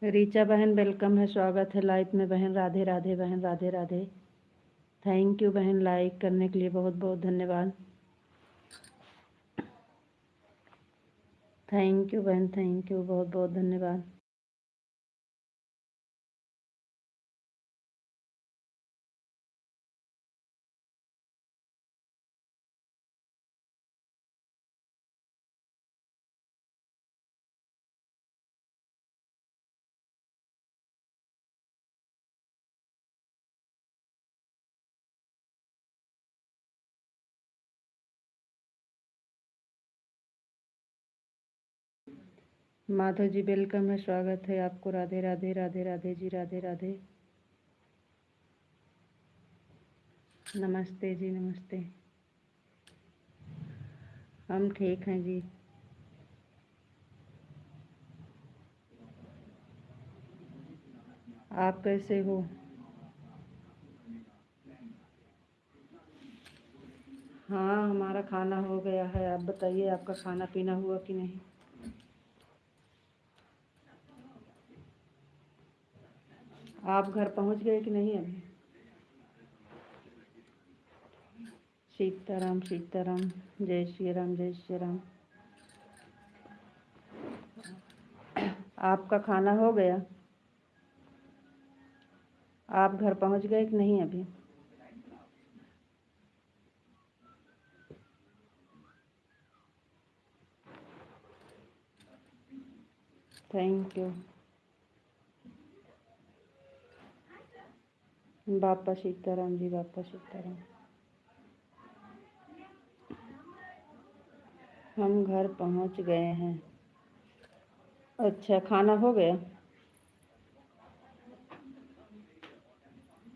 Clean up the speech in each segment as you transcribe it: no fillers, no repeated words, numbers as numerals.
रीचा बहन वेलकम है, स्वागत है लाइव में बहन। राधे राधे बहन, राधे राधे। थैंक यू बहन, लाइक करने के लिए बहुत बहुत धन्यवाद। थैंक यू बहन, थैंक यू, बहुत बहुत धन्यवाद। माधव जी वेलकम है, स्वागत है आपको। राधे राधे, राधे राधे जी, राधे राधे। नमस्ते जी, नमस्ते। हम ठीक हैं जी। आप कैसे हो? हाँ, हमारा खाना हो गया है। आप बताइए, आपका खाना पीना हुआ कि नहीं? आप घर पहुंच गए कि नहीं अभी? सीताराम सीताराम, जय श्री राम, जय श्री राम। आपका खाना हो गया? आप घर पहुंच गए कि नहीं अभी? Thank you. बापा सीताराम जी, बापा सीताराम। हम घर पहुंच गए हैं। अच्छा, खाना हो गया?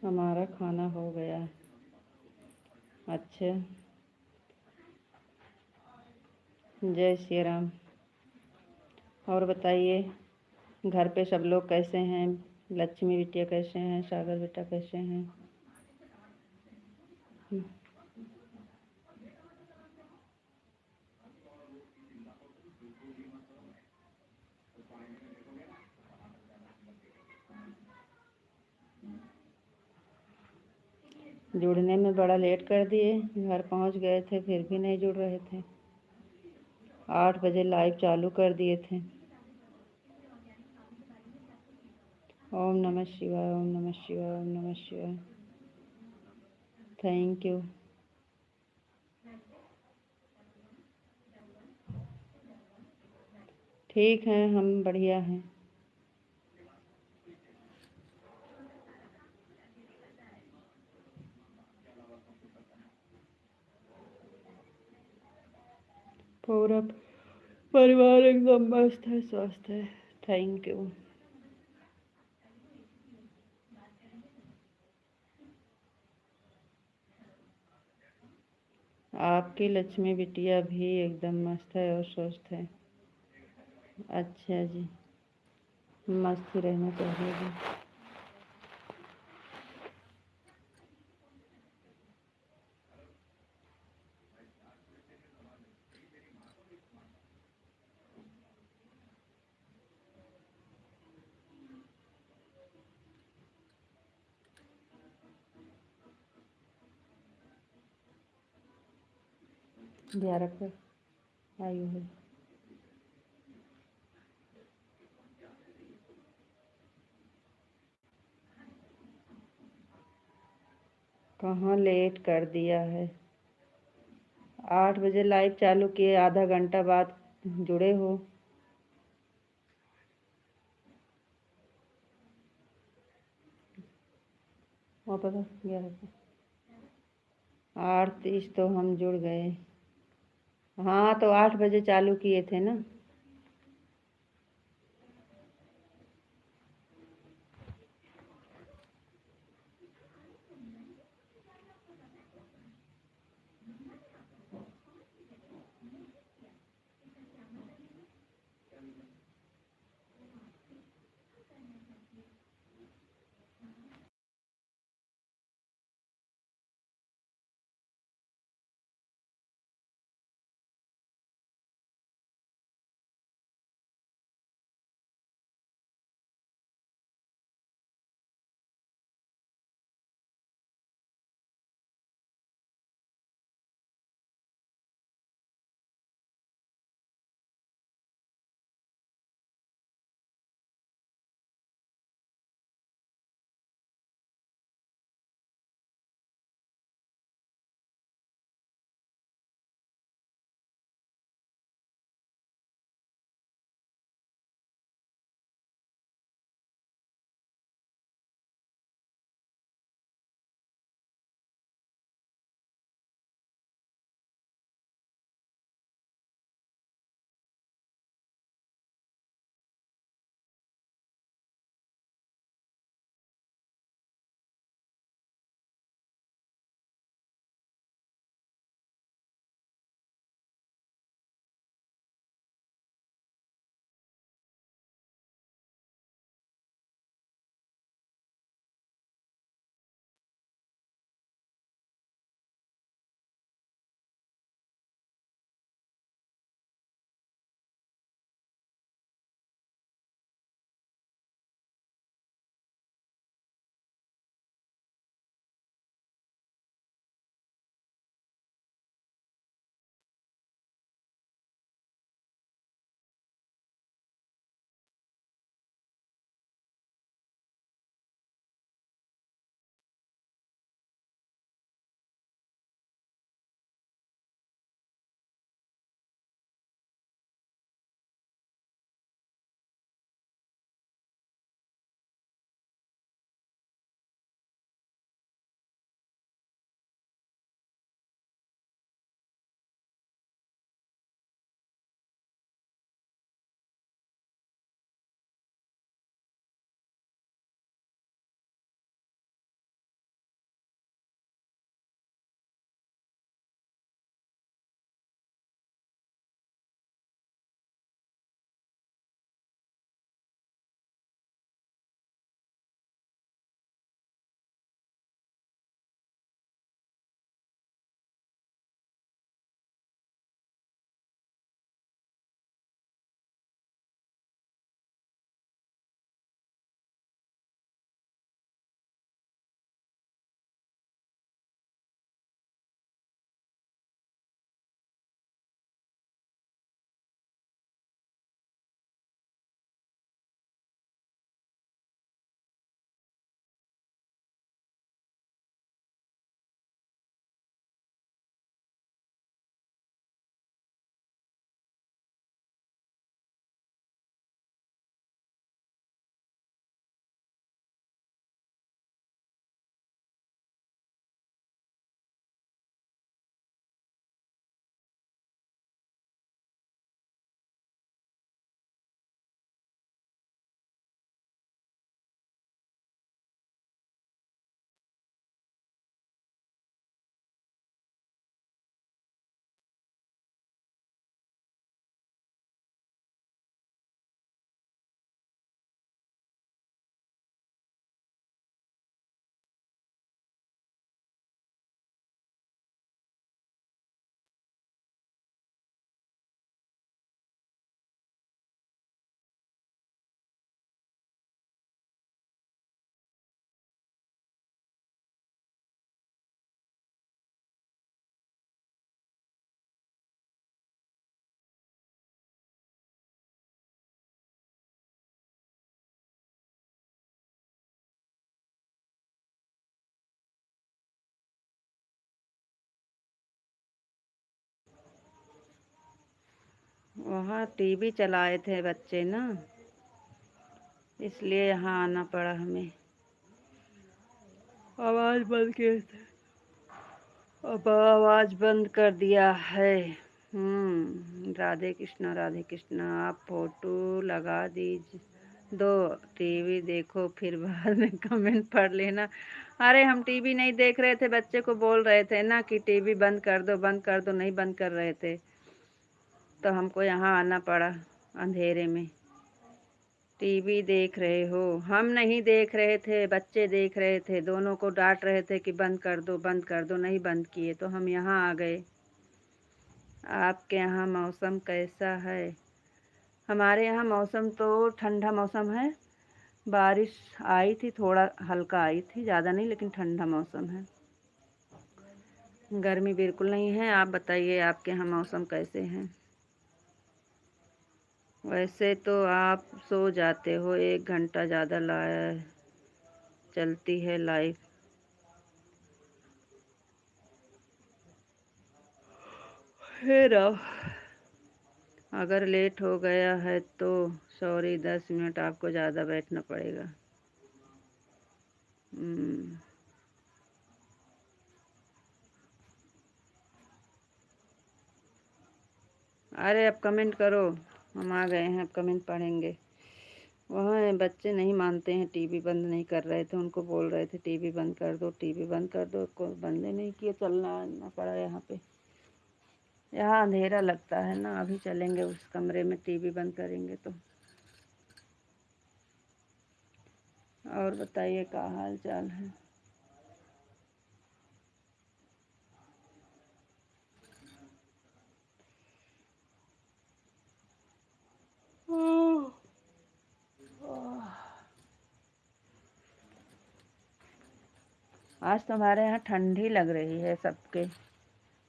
हमारा खाना हो गया। अच्छा, जय श्री राम। और बताइए, घर पे सब लोग कैसे हैं? लक्ष्मी बिटिया कैसे हैं? सागर बेटा कैसे हैं? जुड़ने में बड़ा लेट कर दिए। घर पहुंच गए थे फिर भी नहीं जुड़ रहे थे। 8 बजे लाइव चालू कर दिए थे। ओम नमः शिवाय, ओम नमः शिवाय, ओम नमः शिवाय। Thank you. ठीक है, हम बढ़िया हैं। पूरा परिवार एकदम मस्त है, स्वस्थ है। Thank you. आपकी लक्ष्मी बिटिया भी एकदम मस्त है और स्वस्थ है। अच्छा जी, मस्त ही रहना चाहिए जी। ध्यान रखो, आयु है। कहाँ लेट कर दिया है? 8 बजे लाइव चालू किए, आधा घंटा बाद जुड़े हो। और पता 8:30 तो हम जुड़ गए। हाँ, तो 8 बजे चालू किए थे ना। वहाँ टीवी चलाए थे बच्चे ना, इसलिए यहाँ आना पड़ा हमें। आवाज़ बंद किए थे, अब आवाज़ बंद कर दिया है। राधे कृष्णा राधे कृष्णा। आप फोटो लगा दीजिए दो, टीवी देखो फिर बाद में कमेंट पढ़ लेना। अरे हम टीवी नहीं देख रहे थे, बच्चे को बोल रहे थे ना कि टीवी बंद कर दो बंद कर दो, नहीं बंद कर रहे थे तो हमको यहाँ आना पड़ा अंधेरे में। टीवी देख रहे हो? हम नहीं देख रहे थे, बच्चे देख रहे थे, दोनों को डांट रहे थे कि बंद कर दो बंद कर दो, नहीं बंद किए तो हम यहाँ आ गए। आपके यहाँ मौसम कैसा है? हमारे यहाँ मौसम तो ठंडा मौसम है, बारिश आई थी, थोड़ा हल्का आई थी, ज़्यादा नहीं, लेकिन ठंडा मौसम है, गर्मी बिल्कुल नहीं है। आप बताइए आपके यहाँ मौसम कैसे हैं? वैसे तो आप सो जाते हो, 1 घंटा ज़्यादा चलती है लाइफ। फिर अगर लेट हो गया है तो सॉरी, 10 मिनट आपको ज़्यादा बैठना पड़ेगा। अरे अब कमेंट करो, हम आ गए हैं, अब कमेंट पढ़ेंगे। वहाँ बच्चे नहीं मानते हैं, टीवी बंद नहीं कर रहे थे, उनको बोल रहे थे टीवी बंद कर दो टीवी बंद कर दो, कोई बंद नहीं किए, चलना आना पड़ा यहाँ पे। यहाँ अंधेरा लगता है ना, अभी चलेंगे उस कमरे में, टीवी बंद करेंगे तो। और बताइए क्या हाल चाल है? आज तुम्हारे यहाँ ठंडी लग रही है सबके,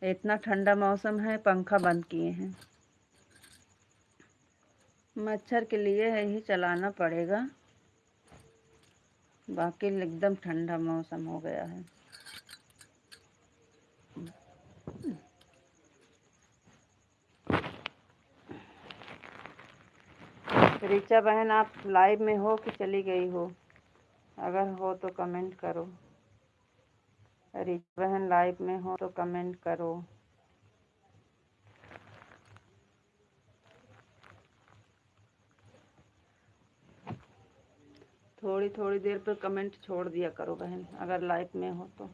इतना ठंडा मौसम है, पंखा बंद किए हैं। मच्छर के लिए यही चलाना पड़ेगा, बाकी एकदम ठंडा मौसम हो गया है। ऋचा बहन, आप लाइव में हो कि चली गई हो? अगर हो तो कमेंट करो। ऋचा बहन लाइव में हो तो कमेंट करो। थोड़ी थोड़ी देर पर कमेंट छोड़ दिया करो बहन, अगर लाइव में हो तो।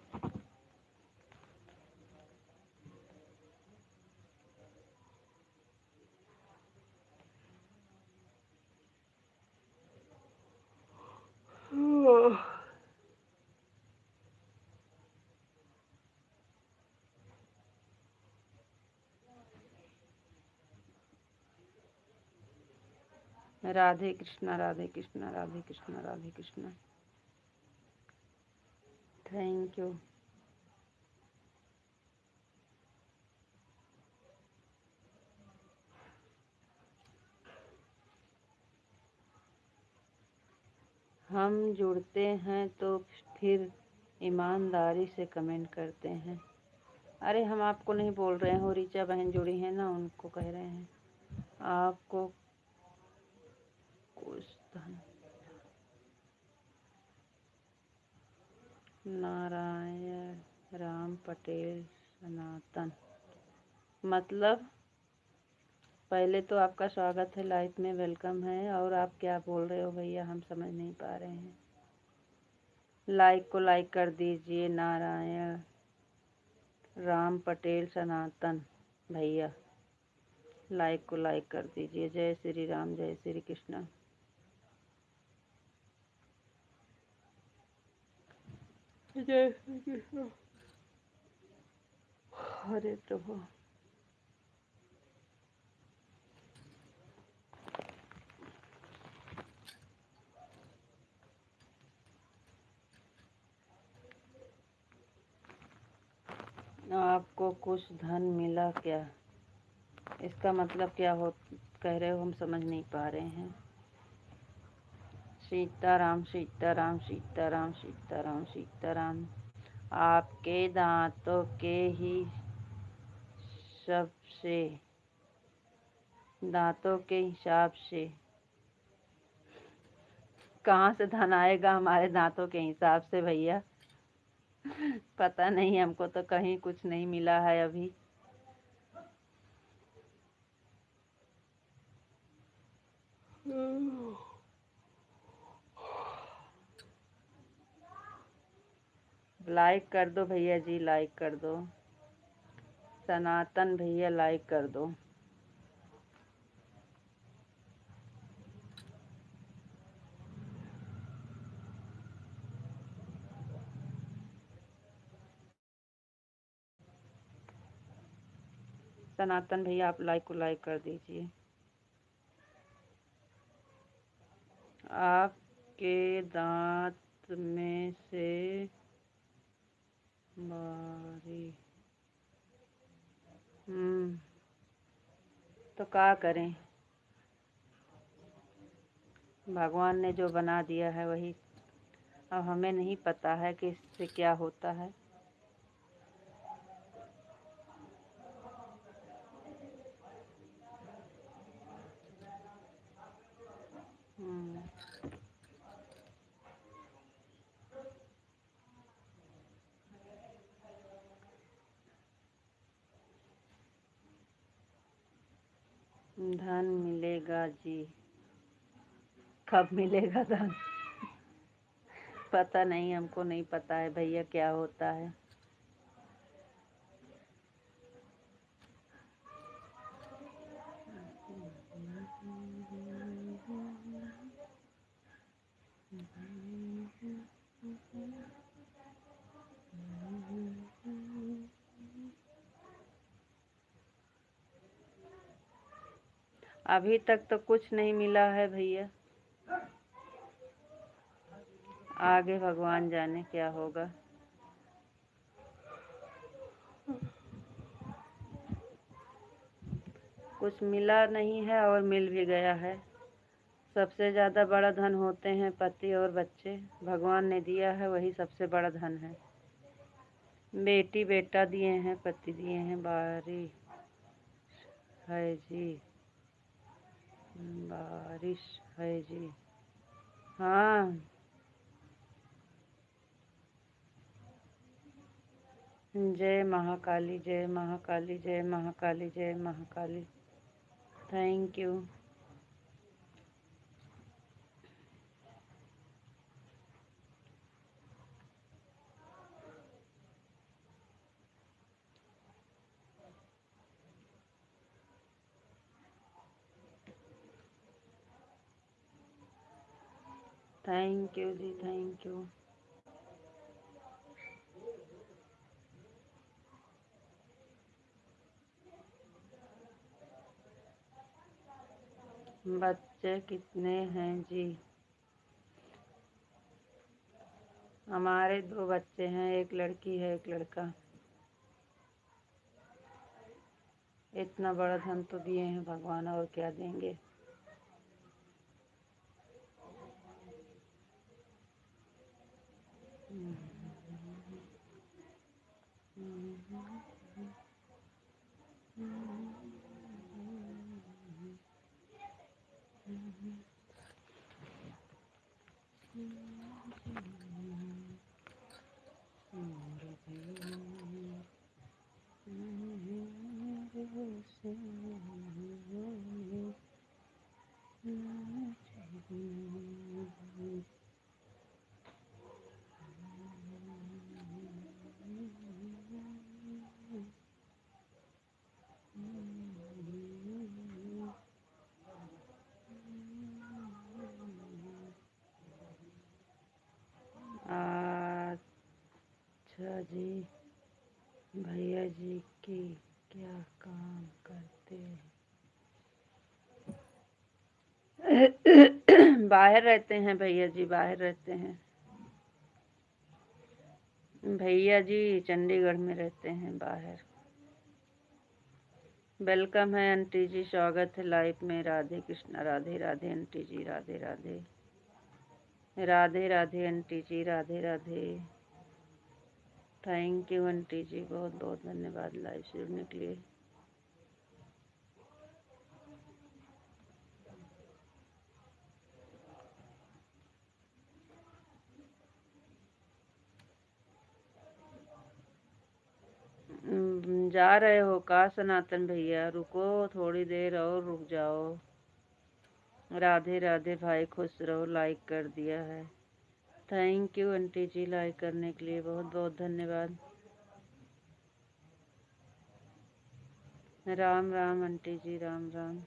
राधे कृष्णा राधे कृष्णा राधे कृष्णा राधे कृष्णा। Thank you. हम जुड़ते हैं तो फिर ईमानदारी से कमेंट करते हैं। अरे हम आपको नहीं बोल रहे हैं, ऋचा बहन जुड़ी हैं ना, उनको कह रहे हैं आपको कुछ धन। नारायण राम पटेल सनातन मतलब? पहले तो आपका स्वागत है, लाइफ में वेलकम है, और आप क्या बोल रहे हो भैया, हम समझ नहीं पा रहे हैं। लाइक को लाइक कर दीजिए। नारायण राम पटेल सनातन भैया, लाइक को लाइक कर दीजिए। जय श्री राम, जय श्री कृष्ण। जय श्री कृष्ण। हरे प्रभु। आपको कुछ धन मिला क्या? इसका मतलब क्या हो कह रहे हो, हम समझ नहीं पा रहे हैं। सीताराम सीताराम सीताराम सीताराम सीताराम। आपके दांतों के ही सबसे दांतों के हिसाब से। कहाँ से धन आएगा हमारे दांतों के हिसाब से भैया? पता नहीं, हमको तो कहीं कुछ नहीं मिला है अभी। लाइक कर दो भैया जी, लाइक कर दो। सनातन भैया लाइक कर दो। सनातन भैया आप लाइक को लाइक कर दीजिए। आपके दांत में से बारी। तो क्या करें, भगवान ने जो बना दिया है वही। अब हमें नहीं पता है कि इससे क्या होता है। धन मिलेगा जी। कब मिलेगा धन? पता नहीं, हमको नहीं पता है भैया क्या होता है। अभी तक तो कुछ नहीं मिला है भैया, आगे भगवान जाने क्या होगा। कुछ मिला नहीं है और मिल भी गया है। सबसे ज़्यादा बड़ा धन होते हैं पति और बच्चे। भगवान ने दिया है वही सबसे बड़ा धन है। बेटी बेटा दिए हैं, पति दिए हैं, बारिश है जी, बारिश है जी। हाँ, जय महाकाली, जय महाकाली, जय महाकाली, जय Mahakali. Thank you. Thank you जी, थैंक यू। बच्चे कितने हैं जी? हमारे 2 बच्चे हैं, एक लड़की है एक लड़का। इतना बड़ा धन तो दिए हैं भगवान, और क्या देंगे। अच्छा जी, भैया जी की क्या काम करते हैं? बाहर रहते हैं भैया जी, बाहर रहते हैं। भैया जी चंडीगढ़ में रहते हैं, बाहर। वेलकम है आंटी जी, स्वागत है लाइफ में। Radhe Krishna, Radhe Radhe aunty ji, Radhe Radhe. Radhe Radhe aunty ji, Radhe Radhe. Thank you aunty ji, बहुत बहुत धन्यवाद लाइव से जुड़ने के लिए। जा रहे हो का सनातन भैया? रुको थोड़ी देर और रुक जाओ। राधे राधे भाई, खुश रहो। लाइक कर दिया है, थैंक यू आंटी जी, लाइक करने के लिए बहुत बहुत धन्यवाद। राम राम आंटी जी, राम राम।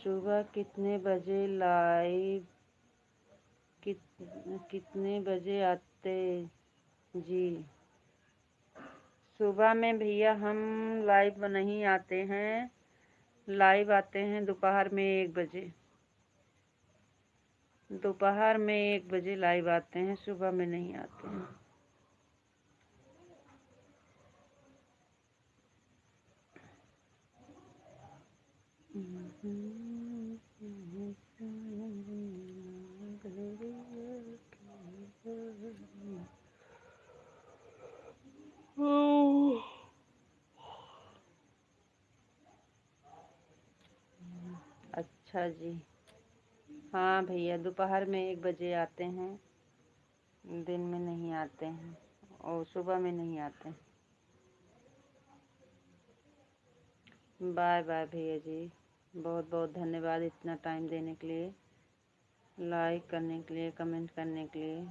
सुबह कितने बजे लाइव कितने बजे आते जी? सुबह में भैया हम लाइव नहीं आते हैं, लाइव आते हैं दोपहर में 1 बजे। दोपहर में 1 बजे लाइव आते हैं, सुबह में नहीं आते हैं। अच्छा जी, हाँ भैया दोपहर में 1 बजे आते हैं, दिन में नहीं आते हैं और सुबह में नहीं आते हैं। बाय बाय भैया जी, बहुत बहुत धन्यवाद इतना टाइम देने के लिए, लाइक करने के लिए, कमेंट करने के लिए।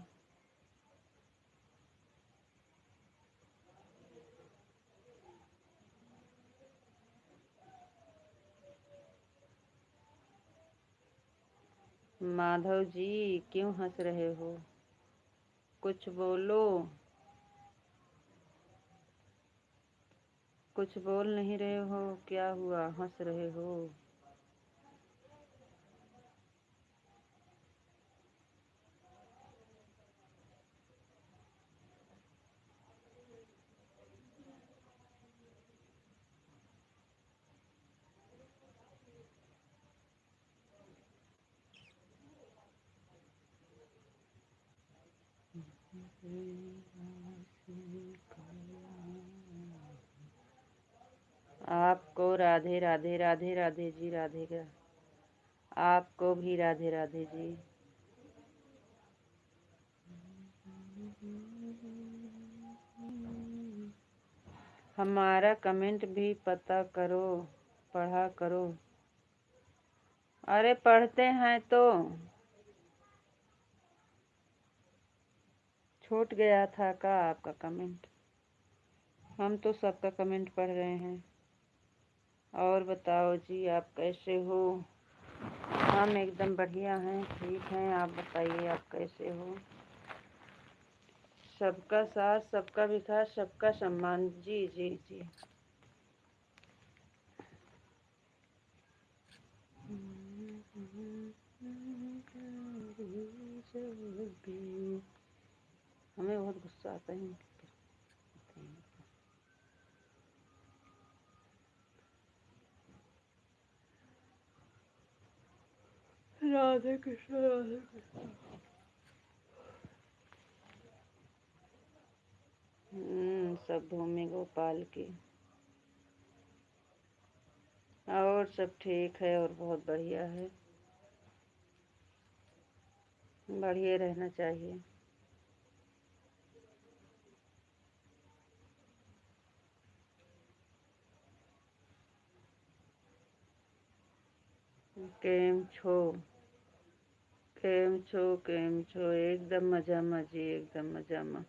माधव जी क्यों हंस रहे हो? कुछ बोलो, कुछ बोल नहीं रहे हो, क्या हुआ हंस रहे हो? आपको राधे राधे, राधे राधे जी, राधे का आपको भी राधे राधे जी। हमारा कमेंट भी पता करो, पढ़ा करो। अरे पढ़ते हैं तो छूट गया था का आपका कमेंट? हम तो सबका कमेंट पढ़ रहे हैं। और बताओ जी, आप कैसे हो? हम एकदम बढ़िया हैं, ठीक हैं। आप बताइए आप कैसे हो? सबका साथ, सबका विकास, सबका सम्मान। जी जी जी। हमें बहुत गुस्सा आता है। राधे कृष्ण, राधे कृष्ण। सब भूमि गोपाल की। और सब ठीक है और बहुत बढ़िया है, बढ़िया रहना चाहिए। केम छो, केम छो, केम छो? एकदम मजामा जी, एकदम मजामा।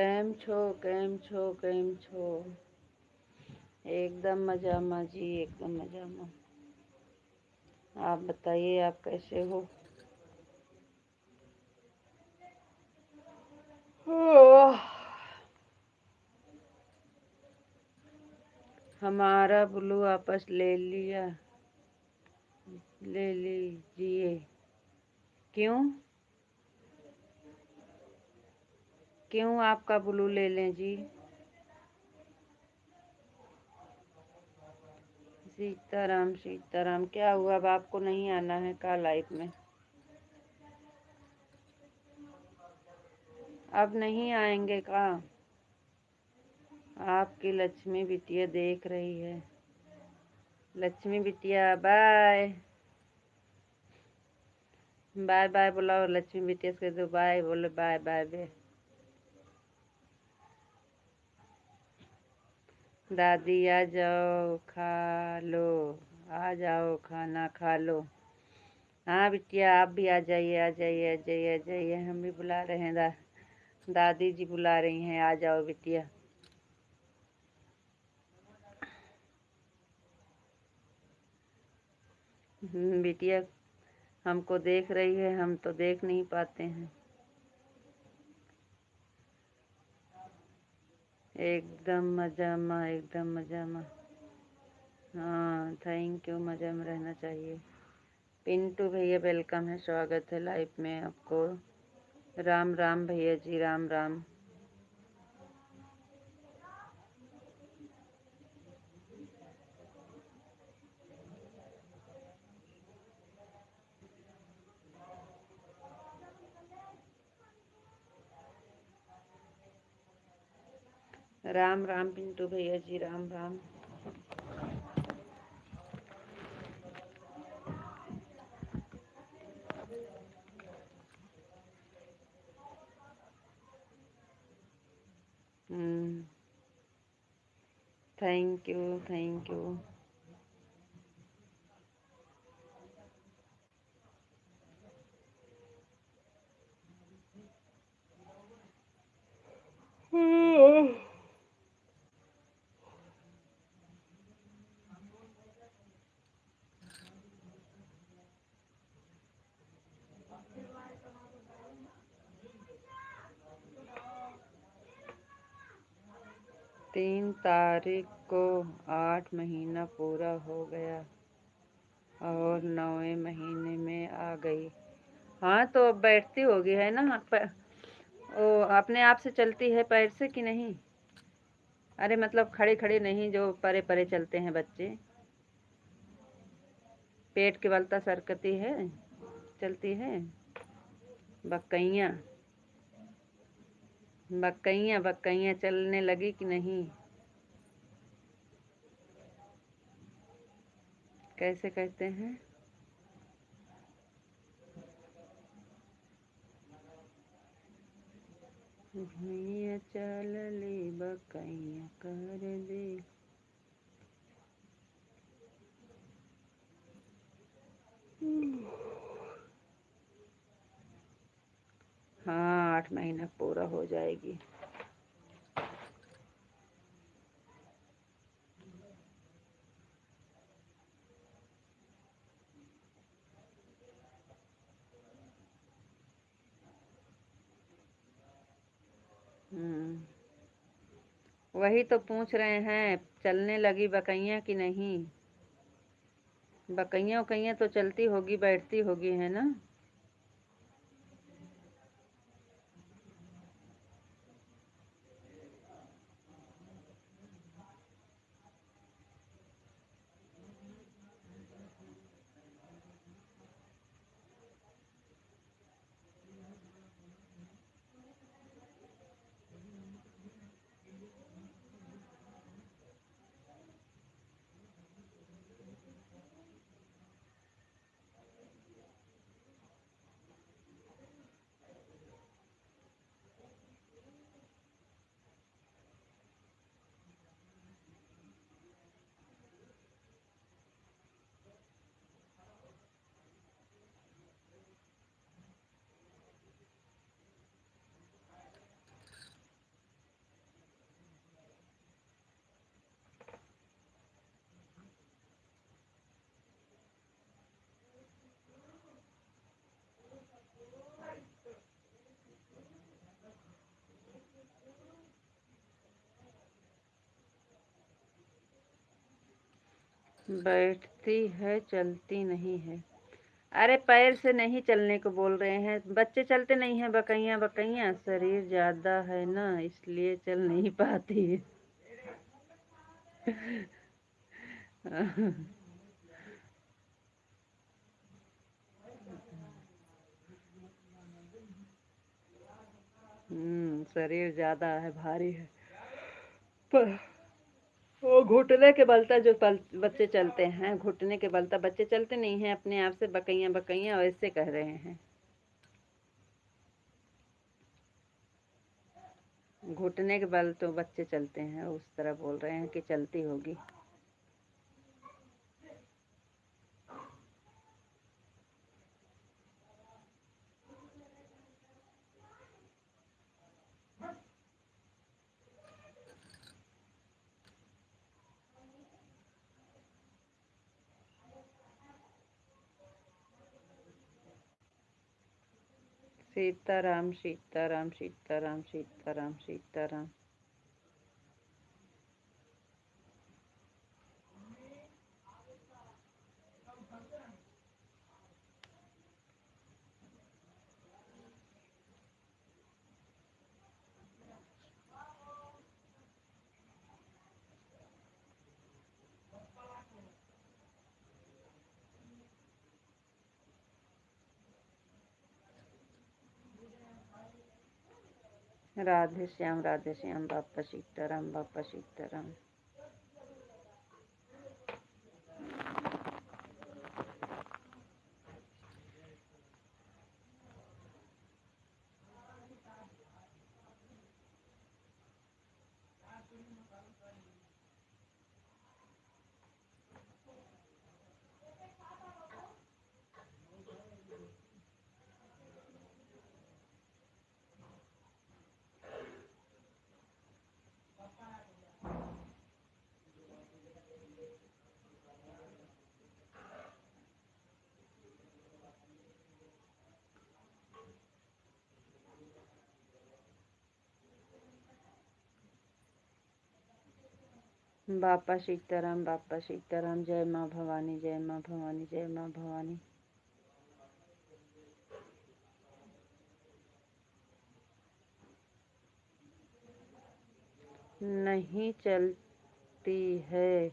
કેમ છો एकदम मजामा जी, एकदम मजामा। आप बताइए, आप कैसे हो? हमारा ब्लू वापस ले लीजिए। क्यों? क्यों आपका ब्लू ले लें जी? सीताराम सीताराम, क्या हुआ? अब आपको नहीं आना है का लाइफ में? अब नहीं आएंगे का? आपकी लक्ष्मी बिटिया देख रही है। लक्ष्मी बिटिया बाय बाय बाय बुलाओ। लक्ष्मी बिटिया से दो बाय, बोले बाय बाय बे। दादी आ जाओ, खा लो। आ जाओ, खाना खा लो। हाँ बिटिया, आप भी आ जाइए, आ जाइए, आ जाइए, आ जाइए। हम भी बुला रहे हैं। दादी जी बुला रही हैं, आ जाओ बिटिया। बिटिया हमको देख रही है, हम तो देख नहीं पाते हैं। एकदम मजामा, एकदम मजामा। हाँ थैंक यू, मजा में रहना चाहिए। पिंटू भैया वेलकम है, स्वागत है लाइफ में आपको। राम राम भैया जी, राम राम। राम राम पिंटू भैया ji, Ram Ram. Thank you, thank you. हाँ। 3 तारीख को 8 महीना पूरा हो गया और 9वें महीने में आ गई। हाँ तो अब बैठती होगी है ना? वो अपने आप से चलती है पैर से कि नहीं? अरे मतलब खड़े खड़े नहीं, जो परे परे चलते हैं बच्चे। पेट के बल सरकती है, चलती है। बक्कैया बक्कैया बक्कैया चलने लगी कि नहीं? कैसे कहते हैं? भैया चल ले बक्कैया कर दे। हाँ 8 महीना पूरा हो जाएगी। वही तो पूछ रहे हैं, चलने लगी बकैया कि नहीं? बकैया उकैया तो चलती होगी, बैठती होगी है ना? बैठती है चलती नहीं है। अरे पैर से नहीं चलने को बोल रहे हैं, बच्चे चलते नहीं हैं, बकैया बकैया शरीर ज्यादा है ना इसलिए चल नहीं पाती है। शरीर ज्यादा है, भारी है। पर वो घुटने के बलता जो बच्चे चलते हैं, घुटने के बलता बच्चे चलते नहीं हैं, अपने आप से बकैया बकैया वैसे कह रहे हैं। घुटने के बल तो बच्चे चलते हैं, उस तरह बोल रहे हैं कि चलती होगी। सीताराम सीताराम सीताराम सीताराम सीताराम। राधे श्याम बापा सीताराम बापा सीताराम। बापा सीताराम। जय माँ भवानी जय माँ भवानी जय माँ भवानी। नहीं चलती है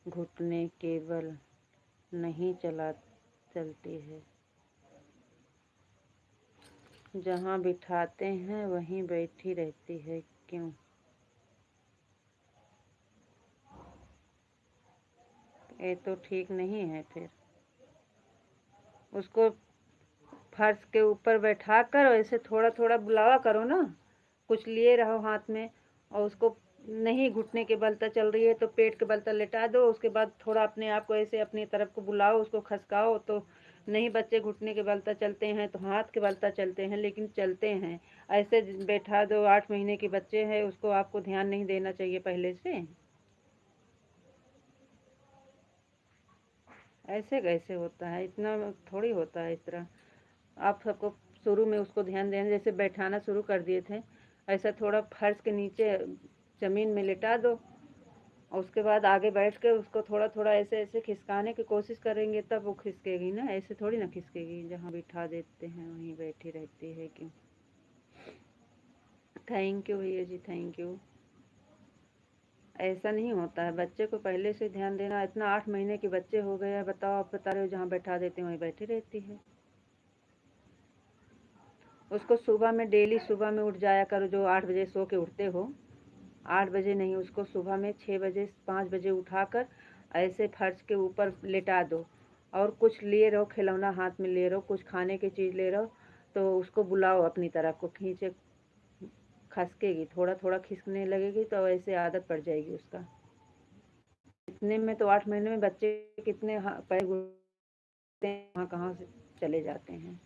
घुटने के बल, नहीं चलती है। जहाँ बिठाते हैं वहीं बैठी रहती है, क्यों? ये तो ठीक नहीं है। फिर उसको फर्श के ऊपर बैठा कर ऐसे थोड़ा थोड़ा बुलावा करो ना, कुछ लिए रहो हाथ में, और उसको नहीं घुटने के बलता चल रही है तो पेट के बलता लेटा दो, उसके बाद थोड़ा अपने आप को ऐसे अपनी तरफ को बुलाओ, उसको खसकाओ। तो नहीं, बच्चे घुटने के बलता चलते हैं तो हाथ के बलता चलते हैं, लेकिन चलते हैं। ऐसे बैठा दो, 8 महीने के बच्चे हैं, उसको आपको ध्यान नहीं देना चाहिए पहले से? ऐसे कैसे होता है? इतना थोड़ी होता है इस तरह। आप सबको शुरू में उसको ध्यान देना, जैसे बैठाना शुरू कर दिए थे, ऐसा थोड़ा फर्श के नीचे ज़मीन में लिटा दो, और उसके बाद आगे बैठ के उसको थोड़ा थोड़ा ऐसे ऐसे खिसकाने की कोशिश करेंगे, तब वो खिसकेगी ना, ऐसे थोड़ी ना खिसकेगी। जहाँ बिठा देते हैं वहीं बैठी रहती है, क्यों? थैंक यू भैया जी, थैंक यू। ऐसा नहीं होता है, बच्चे को पहले से ध्यान देना। इतना 8 महीने के बच्चे हो गए हैं, बताओ, आप बता रहे हो जहाँ बैठा देते हैं वहीं बैठी रहती है। उसको सुबह में, डेली सुबह में उठ जाया करो, जो 8 बजे सो के उठते हो। 8 बजे नहीं, उसको सुबह में 6 बजे 5 बजे उठाकर ऐसे फर्श के ऊपर लेटा दो, और कुछ लिए रहो, खिलौना हाथ में ले रहो, कुछ खाने की चीज़ ले रहो, तो उसको बुलाओ अपनी तरफ को, खींचे, खसकेगी, थोड़ा थोड़ा खिसकने लगेगी तो ऐसे आदत पड़ जाएगी उसका। इतने में तो 8 महीने में बच्चे कितने पैर घुटते हैं, कहाँ कहाँ से चले जाते हैं।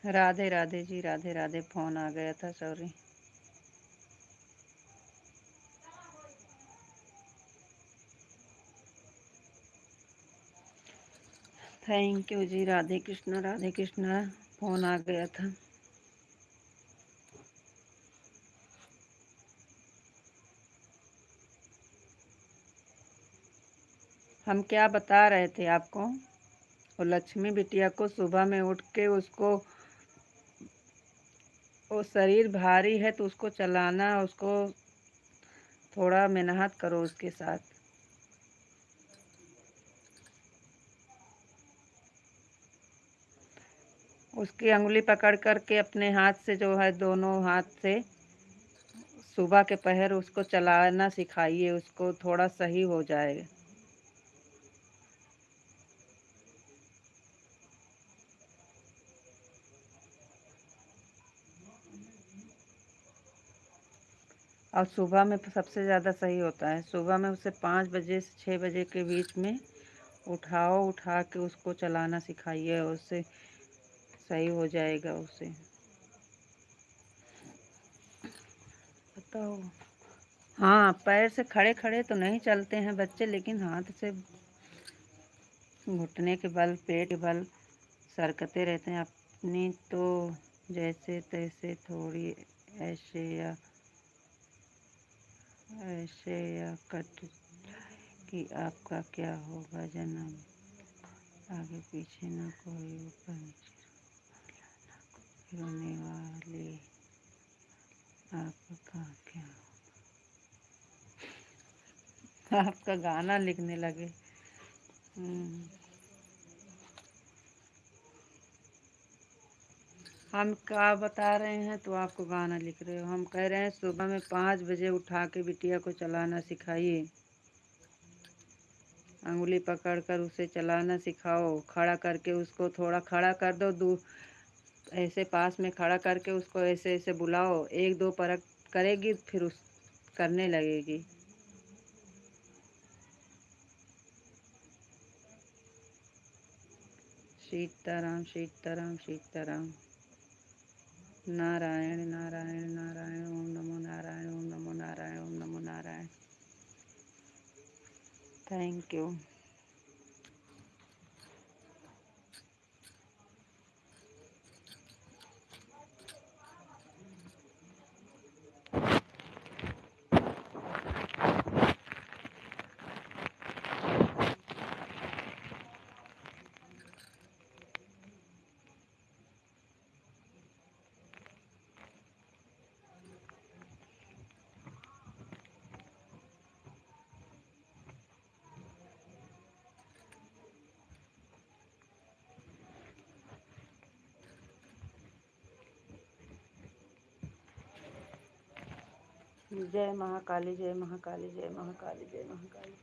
राधे राधे जी, राधे राधे। फ़ोन आ गया था, sorry. Thank you ji, Radhe Krishna Radhe Krishna. Phone आ गया था। हम क्या बता रहे थे आपको? वो लक्ष्मी बिटिया को सुबह में उठ के उसको, वो शरीर भारी है तो उसको चलाना, उसको थोड़ा मेहनत करो उसके साथ। उसकी अंगुली पकड़ कर के अपने हाथ से, जो है दोनों हाथ से सुबह के पहर उसको चलाना सिखाइए, उसको थोड़ा सही हो जाएगा। और सुबह में सबसे ज़्यादा सही होता है। सुबह में उसे 5 बजे से 6 बजे के बीच में उठाओ, उठा के उसको चलाना सिखाइए, उससे सही हो जाएगा उसे। बताओ। हाँ, पैर से खड़े खड़े तो नहीं चलते हैं बच्चे, लेकिन हाथ से घुटने के बल, पेट के बल सरकते रहते हैं। अपनी तो जैसे तैसे थोड़ी ऐसे या ऐसे या कट कि आपका क्या होगा जन्म, आगे पीछे न कोई, ऊपर नीचे रोने वाले, आपका क्या। आपका गाना लिखने लगे। हम्म। हम क्या बता रहे हैं तो आपको गाना लिख रहे हो। हम कह रहे हैं सुबह में 5 बजे उठा के बिटिया को चलाना सिखाइए, अंगुली पकड़ कर उसे चलाना सिखाओ, खड़ा करके उसको थोड़ा खड़ा कर दो, ऐसे पास में खड़ा करके उसको ऐसे ऐसे बुलाओ, 1-2 परक करेगी फिर उस करने लगेगी। सीताराम सीताराम सीताराम। नारायण नारायण नारायण, ओम नमो नारायण, ओम नमो नारायण, ओम नमो नारायण। Thank you. जय महाकाली, जय महाकाली, जय महाकाली, जय महाकाली।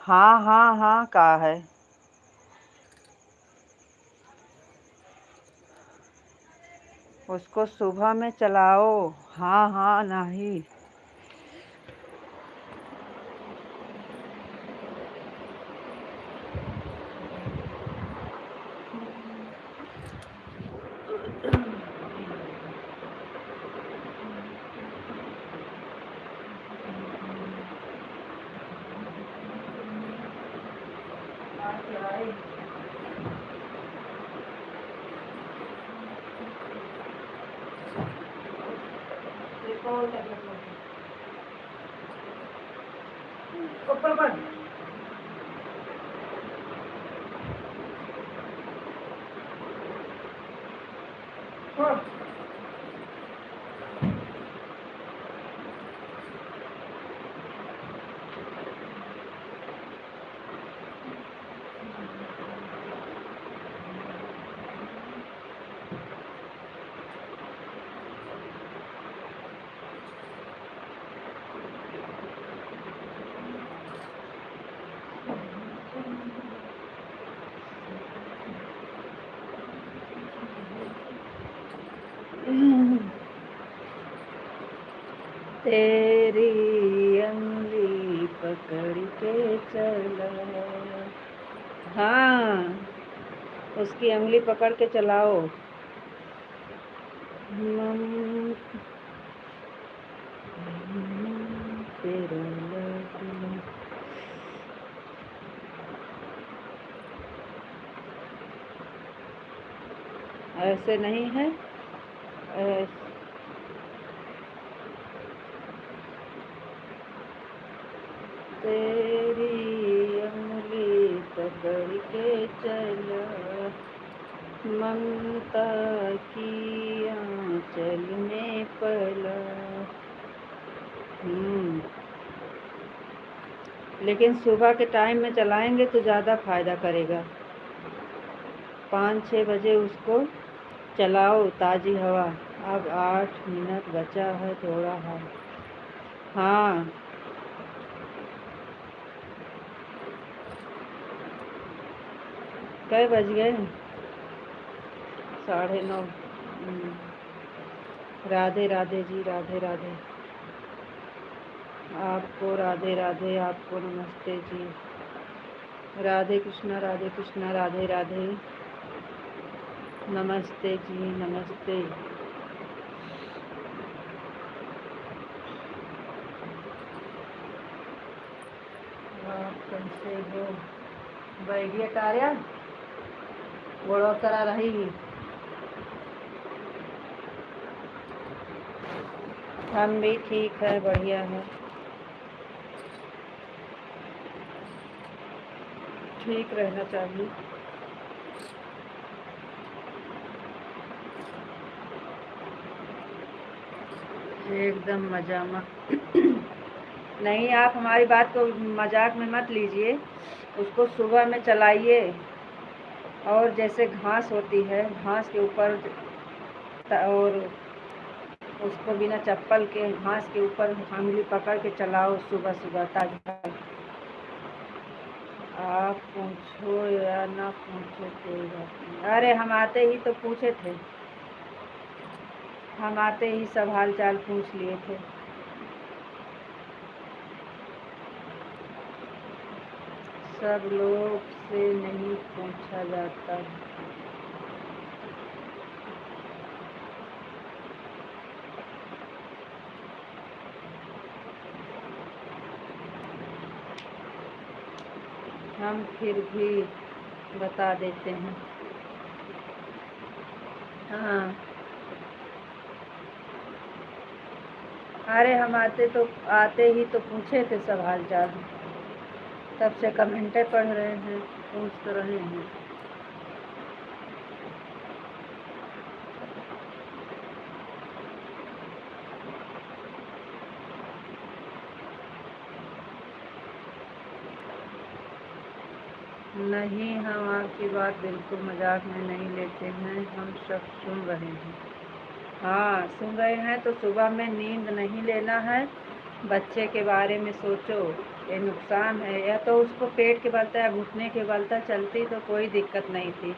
हाँ हाँ हाँ का है। उसको सुबह में चलाओ। हाँ हाँ नहीं। ऊपर पर तेरी अंगली पकड़ के चला। हाँ उसकी अंगली पकड़ के चलाओ। तेरा ऐसे नहीं है। तेरी अंगली पकड़ के चला, ममता की आंचल में पला। लेकिन सुबह के टाइम में चलाएंगे तो ज़्यादा फ़ायदा करेगा। 5-6 बजे उसको चलाओ ताज़ी हवा। अब 8 मिनट बचा है थोड़ा है। हाँ कै बज गए? 9:30। राधे राधे जी, राधे राधे। आपको राधे राधे, आपको नमस्ते जी। राधे कृष्णा, राधे कृष्णा, राधे राधे। नमस्ते जी, नमस्ते। आप कैसे हो? बैठिए कार्या वड़ोतरा रही। हम भी ठीक है, बढ़िया है। ठीक रहना चाहिए। एकदम मजा में। नहीं आप हमारी बात को मजाक में मत लीजिए। उसको सुबह में चलाइए और जैसे घास होती है घास के ऊपर, और उसको बिना चप्पल के घास के ऊपर उंगली पकड़ के चलाओ सुबह सुबह ताज़ी। आप पूछो या ना पूछो कोई बात नहीं। अरे हम आते ही तो पूछे थे, हम आते ही सब हाल चाल पूछ लिए थे। सब लोग से नहीं पूछा जाता। हम फिर भी बता देते हैं। हाँ अरे हम आते ही तो पूछे थे सब हाल चाल। तब से कमेंटें पढ़ रहे हैं, पूछ तो रहे हैं। नहीं हम आपकी बात बिल्कुल मजाक में नहीं लेते हैं, हम सब सुन रहे हैं। हाँ सुन रहे हैं तो सुबह में नींद नहीं लेना है। बच्चे के बारे में सोचो, ये नुकसान है। या तो उसको पेट के बलता या घुटने के बलता चलती तो कोई दिक्कत नहीं थी,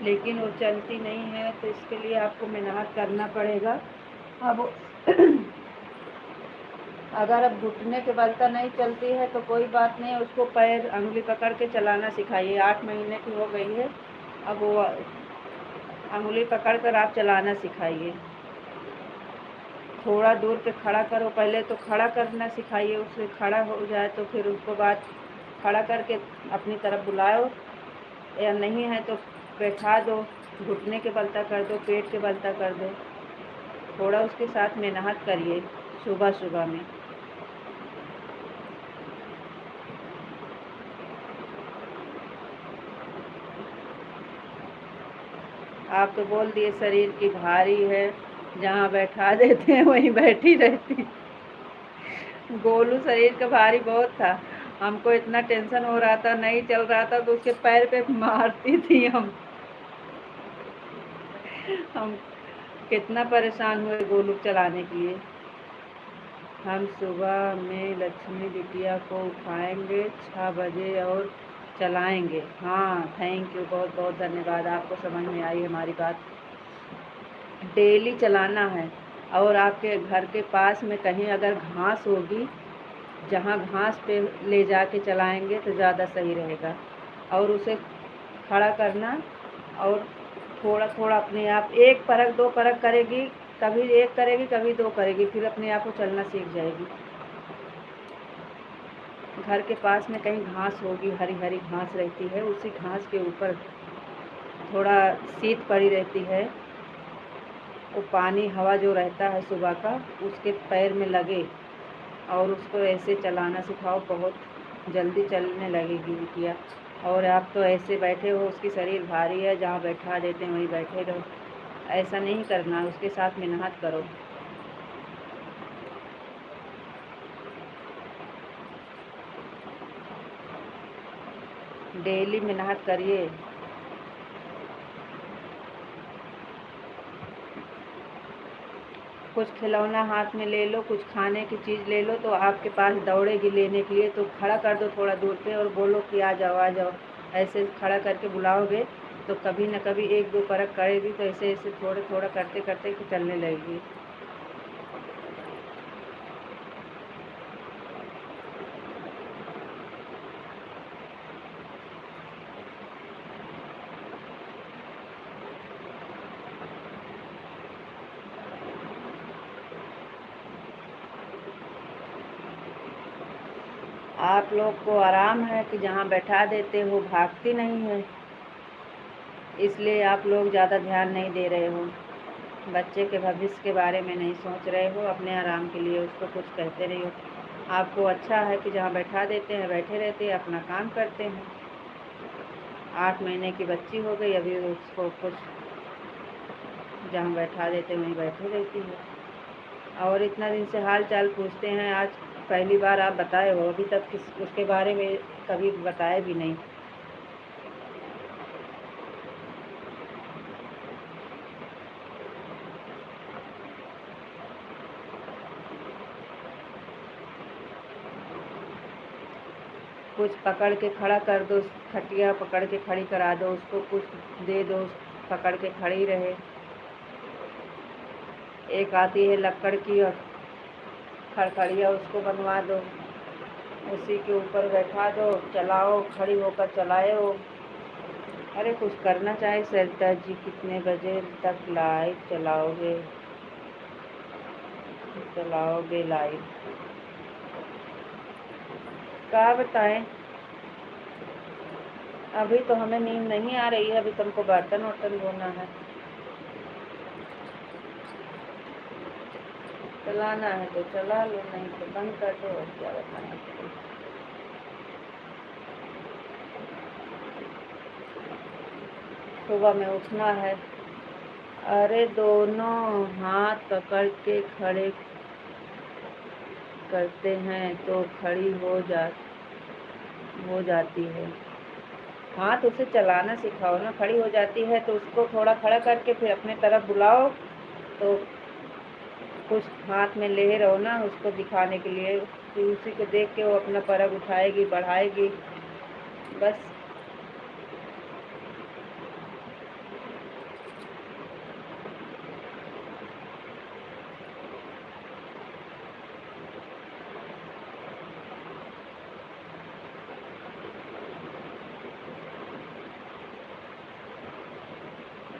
लेकिन वो चलती नहीं है, तो इसके लिए आपको मेहनत करना पड़ेगा। अब अगर अब घुटने के बलता नहीं चलती है तो कोई बात नहीं, उसको पैर अंगुली पकड़ के चलाना सिखाइए। 8 महीने की हो गई है, अब वो अंगुली पकड़ कर आप चलाना सिखाइए। थोड़ा दूर पे खड़ा करो, पहले तो खड़ा करना सिखाइए, उससे खड़ा हो जाए तो फिर उसको बाद खड़ा करके अपनी तरफ बुलाओ, या नहीं है तो बैठा दो, घुटने के बलता कर दो, पेट के बलता कर दो। थोड़ा उसके साथ मेहनत करिए सुबह सुबह में। आप तो बोल दिए शरीर की भारी है, जहाँ बैठा देते हैं वहीं बैठी रहती। गोलू शरीर का भारी बहुत था, हमको इतना टेंशन हो रहा था, नहीं चल रहा था तो उसके पैर पे मारती थी हम कितना परेशान हुए गोलू चलाने के लिए। हम सुबह में लक्ष्मी बिटिया को उठाएंगे 6 बजे और चलाएंगे। हाँ, थैंक यू, बहुत बहुत धन्यवाद, आपको समझ में आई हमारी बात। डेली चलाना है, और आपके घर के पास में कहीं अगर घास होगी, जहाँ घास पे ले जाके चलाएंगे तो ज़्यादा सही रहेगा। और उसे खड़ा करना, और थोड़ा थोड़ा अपने आप 1 परख 2 परख करेगी, कभी 1 करेगी कभी 2 करेगी, फिर अपने आप वो चलना सीख जाएगी। घर के पास में कहीं घास होगी, हरी हरी घास रहती है, उसी घास के ऊपर थोड़ा शीत पड़ी रहती है, वो पानी हवा जो रहता है सुबह का उसके पैर में लगे, और उसको ऐसे चलाना सिखाओ, बहुत जल्दी चलने लगेगी बिटिया। और आप तो ऐसे बैठे हो, उसकी शरीर भारी है, जहाँ बैठा देते हैं वहीं बैठे रहो, ऐसा नहीं करना, उसके साथ मेहनत करो। डेली मेहनत करिए। कुछ खिलौना हाथ में ले लो, कुछ खाने की चीज़ ले लो, तो आपके पास दौड़ेगी लेने के लिए, तो खड़ा कर दो थोड़ा दूर पे और बोलो कि आ जाओ आ जाओ। ऐसे खड़ा करके बुलाओगे तो कभी न कभी 1-2 परख करेगी, तो ऐसे ऐसे थोड़ा थोड़ा करते करते चलने लगेगी। आप लोग को आराम है कि जहाँ बैठा देते हो भागती नहीं है, इसलिए आप लोग ज़्यादा ध्यान नहीं दे रहे हो, बच्चे के भविष्य के बारे में नहीं सोच रहे हो, अपने आराम के लिए उसको कुछ कहते नहीं हो। आपको अच्छा है कि जहाँ बैठा देते हैं बैठे रहते हैं, अपना काम करते हैं। 8 महीने की बच्ची हो गई, अभी उसको कुछ जहाँ बैठा देते हैं वहीं बैठे रहती है। और इतना दिन से हाल चाल पूछते हैं, आज पहली बार आप बताए हो, अभी तक उसके बारे में कभी बताए भी नहीं। कुछ पकड़ के खड़ा कर दो, खटिया पकड़ के खड़ी करा दो, उसको कुछ दे दो, पकड़ के खड़ी रहे। एक आती है लकड़ की और खड़खड़िया, उसको बनवा दो, उसी के ऊपर बैठा दो, चलाओ, खड़ी होकर चलाओ। अरे कुछ करना चाहे सरिता जी, कितने बजे तक लाइट चलाओगे लाइट? क्या बताएं, अभी तो हमें नींद नहीं आ रही है, अभी तुमको बर्तन वर्तन धोना है। चलाना है तो चला लो, नहीं तो बंद कर दो, और क्या बताना। सुबह में उठना है, अरे दोनों हाथ पकड़ के खड़े करते हैं तो खड़ी हो जाती है। हाथ उसे चलाना सिखाओ ना, खड़ी हो जाती है तो उसको थोड़ा खड़ा करके फिर अपने तरफ बुलाओ, तो कुछ हाथ में ले रहो ना उसको दिखाने के लिए, तो उसी को देख के वो अपना परग उठाएगी, बढ़ाएगी, बस।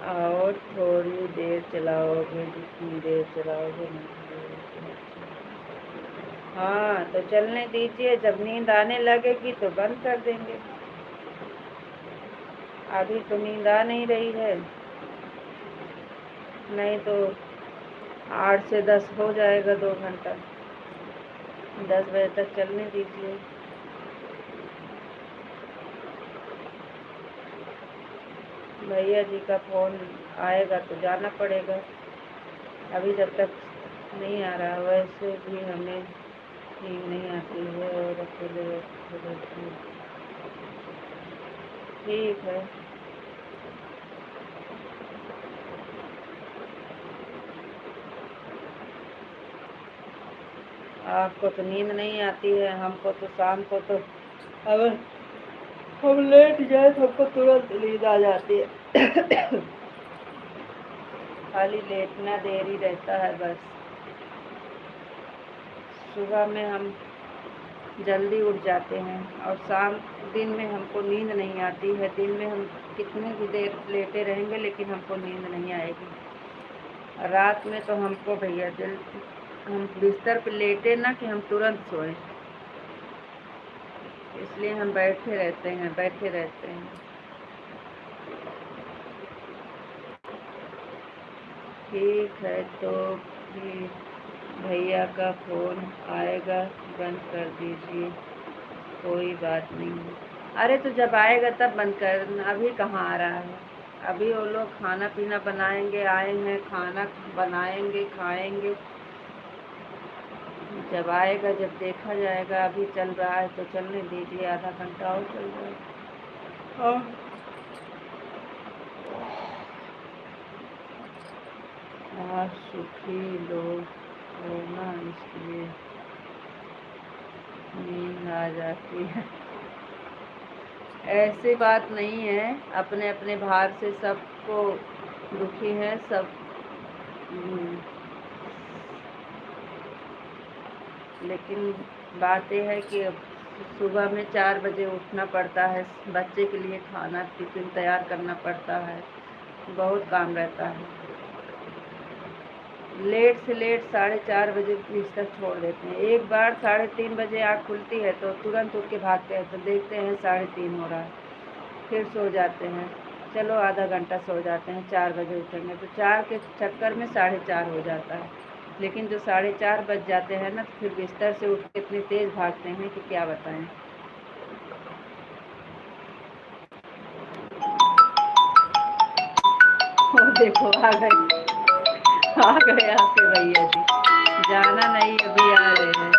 और थोड़ी देर चलाओगे, जितनी देर चलाओगे नहीं। हाँ तो चलने दीजिए, जब नींद आने लगेगी तो बंद कर देंगे। अभी तो नींद आ नहीं रही है, नहीं तो 8 से 10 हो जाएगा, 2 घंटा। 10 बजे तक चलने दीजिए। भैया जी का फ़ोन आएगा तो जाना पड़ेगा, अभी जब तक नहीं आ रहा। वैसे भी हमें नींद नहीं आती है और अकेले रहती हूँ। ठीक है। आपको तो नींद नहीं आती है, हमको तो शाम को तो अगर हम लेट जाए तो हमको तुरंत नींद आ जाती है। खाली लेटना देरी रहता है बस। सुबह में हम जल्दी उठ जाते हैं और दिन में हमको नींद नहीं आती है। दिन में हम कितनी भी देर लेटे रहेंगे लेकिन हमको नींद नहीं आएगी। रात में तो हमको भैया हम बिस्तर पे लेटे ना कि हम तुरंत सोएं, इसलिए हम बैठे रहते हैं। ठीक है, तो फिर भैया का फ़ोन आएगा, बंद कर दीजिए, कोई बात नहीं। अरे तो जब आएगा तब बंद कर, अभी कहाँ आ रहा है। अभी वो लोग खाना पीना बनाएंगे, आए हैं, खाना बनाएंगे, खाएंगे। जब आएगा, जब देखा जाएगा। अभी चल रहा है तो चलने दीजिए, आधा घंटा और चल जाए। और सुखी लोग हो ना, इसलिए नींद आ जाती है। ऐसी बात नहीं है, अपने अपने भाव से सबको दुखी हैं सब। लेकिन बात यह है कि अब सुबह में 4 बजे उठना पड़ता है, बच्चे के लिए खाना टिफिन तैयार करना पड़ता है, बहुत काम रहता है। लेट से लेट 4:30 बजे बिस्तर छोड़ देते हैं। एक बार 3:30 बजे आँख खुलती है तो तुरंत उठ के भागते हैं, तो देखते हैं 3:30 हो रहा है, फिर सो जाते हैं। चलो आधा घंटा सो जाते हैं, 4 बजे उठेंगे तो 4 के चक्कर में 4:30 हो जाता है। लेकिन जो 4:30 बज जाते हैं ना, तो फिर बिस्तर से उठ के इतनी तेज़ भागते हैं कि क्या बताएं। और देखो आ गए आपके भैया जी। जाना नहीं, अभी आ रहे हैं।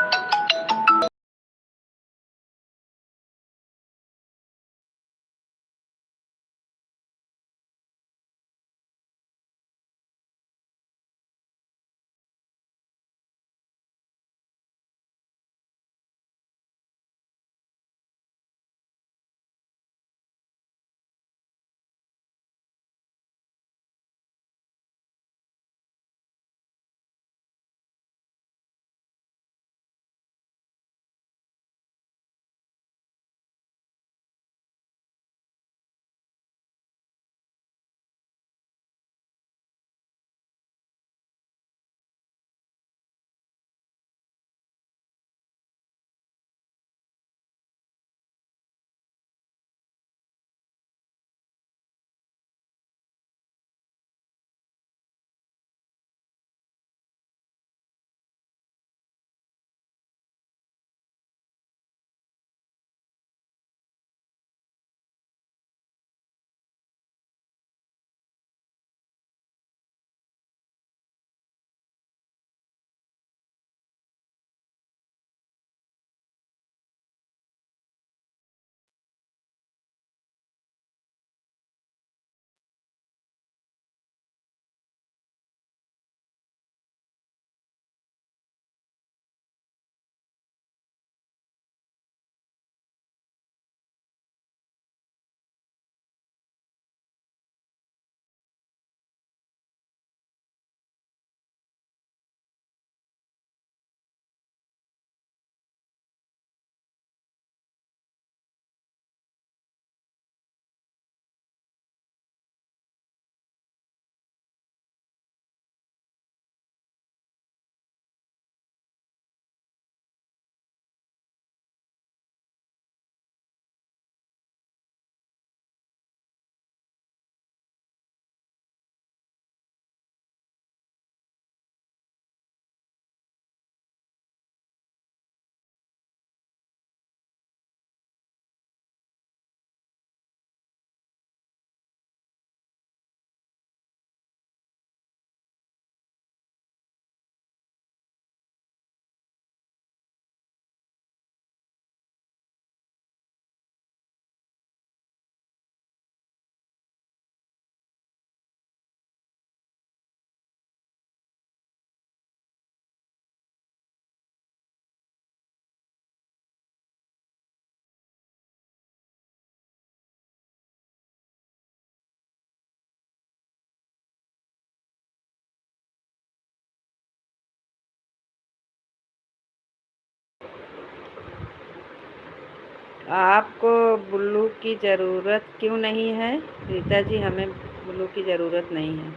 आपको बुल्लू की ज़रूरत क्यों नहीं है? रीता जी, हमें बुल्लू की ज़रूरत नहीं है।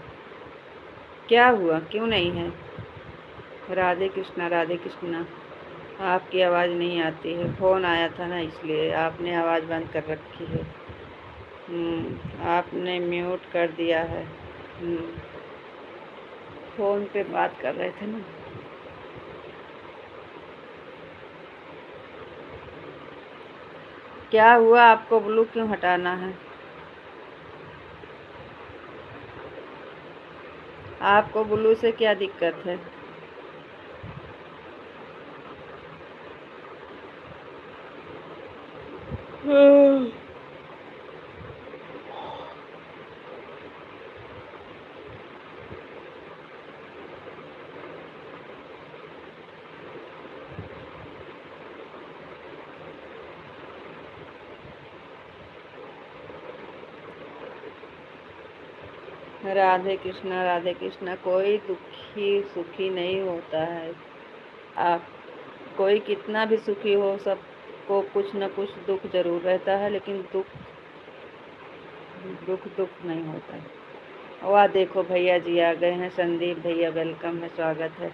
क्या हुआ, क्यों नहीं है? राधे कृष्णा राधे कृष्णा। आपकी आवाज़ नहीं आती है, फ़ोन आया था ना इसलिए आपने आवाज़ बंद कर रखी है। आपने म्यूट कर दिया है। फ़ोन पे बात कर रहे थे ना। क्या हुआ, आपको ब्लू क्यों हटाना है? आपको ब्लू से क्या दिक्कत है? राधे कृष्णा राधे कृष्णा। कोई दुखी सुखी नहीं होता है। आप कोई कितना भी सुखी हो, सबको कुछ न कुछ दुख जरूर रहता है, लेकिन दुख दुख दुख नहीं होता है। वाह, देखो भैया जी आ गए हैं। संदीप भैया वेलकम है, स्वागत है।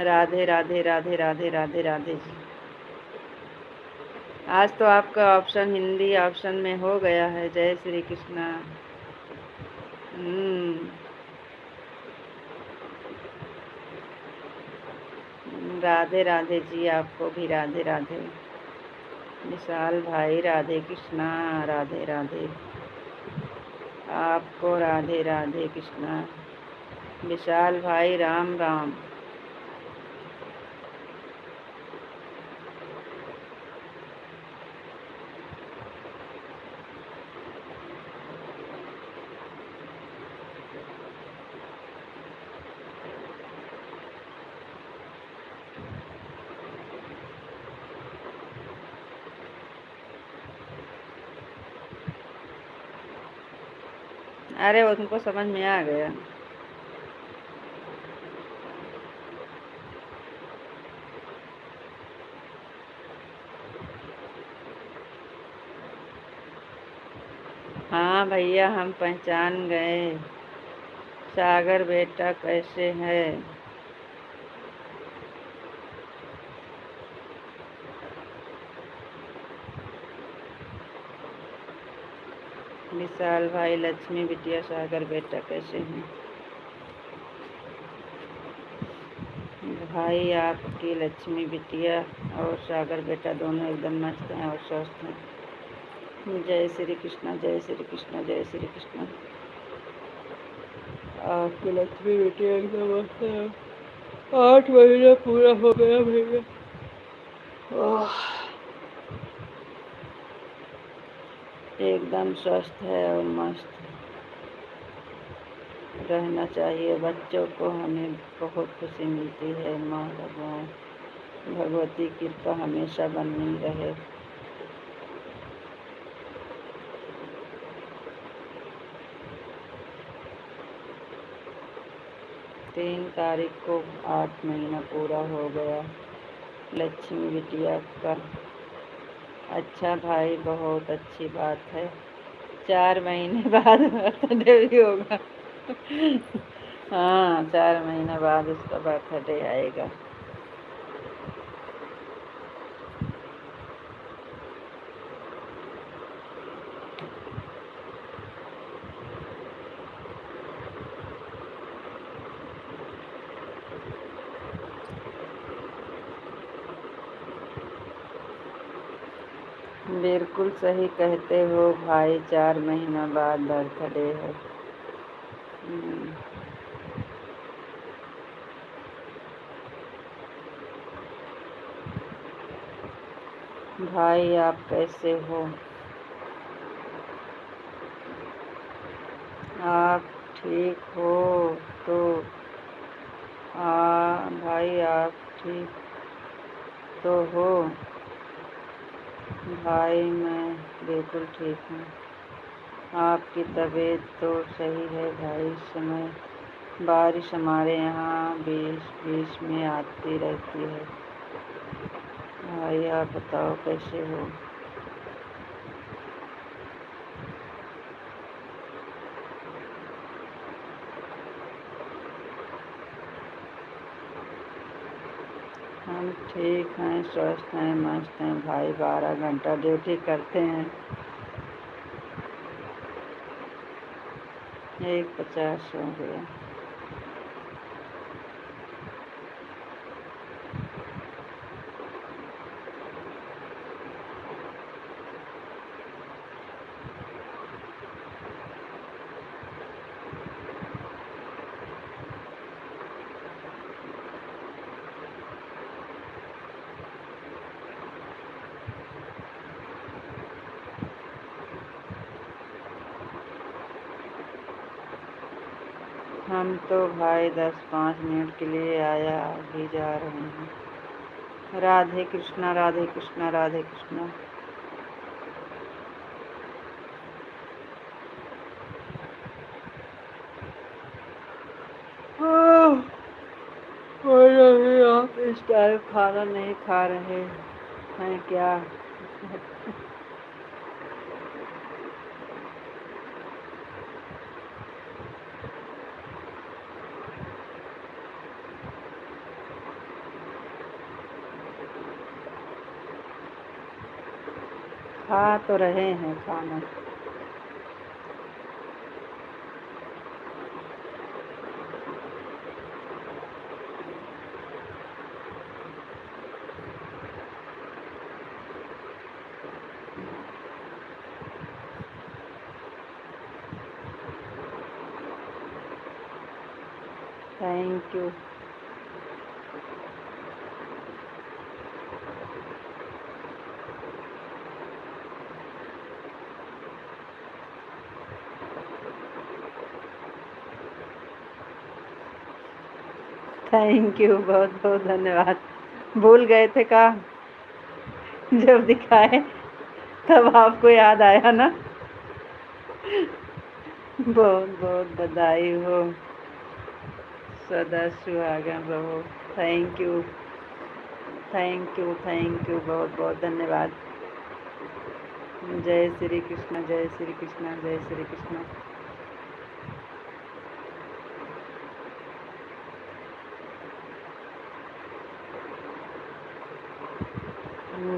राधे राधे राधे राधे राधे राधे जी। आज तो आपका ऑप्शन हिंदी ऑप्शन में हो गया है। जय श्री कृष्णा। राधे राधे जी, आपको भी राधे राधे। विशाल भाई राधे कृष्णा राधे राधे। आपको राधे राधे कृष्णा। विशाल भाई राम राम। अरे उनको समझ में आ गया। हाँ भैया, हम पहचान गए। सागर बेटा कैसे है? विशाल भाई, लक्ष्मी बिटिया, सागर बेटा कैसे हैं? भाई आपकी लक्ष्मी बिटिया और सागर बेटा दोनों एकदम मस्त हैं और स्वस्थ हैं। जय श्री कृष्णा जय श्री कृष्णा जय श्री कृष्णा। आपकी लक्ष्मी बिटिया एकदम मस्त है। 8 महीना पूरा हो गया भैया। एकदम स्वस्थ है और मस्त रहना चाहिए। बच्चों को हमें बहुत खुशी मिलती है। माँ भगवान भगवती कृपा हमेशा बनी रहे। 3 तारीख को 8 महीना पूरा हो गया लक्ष्मी बिटिया का। अच्छा भाई, बहुत अच्छी बात है। 4 महीने बाद बर्थडे भी होगा। हाँ, 4 महीने बाद उसका बर्थडे आएगा। बिल्कुल सही कहते हो भाई, 4 महीना बाद बर्थडे है। भाई आप कैसे हो? आप ठीक हो तो भाई आप ठीक तो हो? भाई मैं बिल्कुल ठीक हूँ। आपकी तबीयत तो सही है भाई। इस समय बारिश हमारे यहाँ बीच बीच में आती रहती है। भाई आप बताओ कैसे हो? हम ठीक हैं, स्वस्थ हैं, मस्त हैं भाई। 12 घंटा ड्यूटी करते हैं। 1:50 हो गया। हम तो भाई 10-5 मिनट के लिए आया, अभी जा रहे हैं। राधे कृष्णा, राधे कृष्णा, राधे कृष्णा। और अभी आप इस टाइम खाना नहीं खा रहे हैं क्या? खा तो रहे हैं खाना। Thank you. थैंक यू, बहुत बहुत धन्यवाद। भूल गए थे का? जब दिखाए तब आपको याद आया ना। बहुत बहुत बधाई हो, सदा सुहागन रहो। Thank you, thank you, thank you, बहुत बहुत धन्यवाद। जय श्री कृष्ण, जय श्री कृष्ण, जय श्री कृष्ण।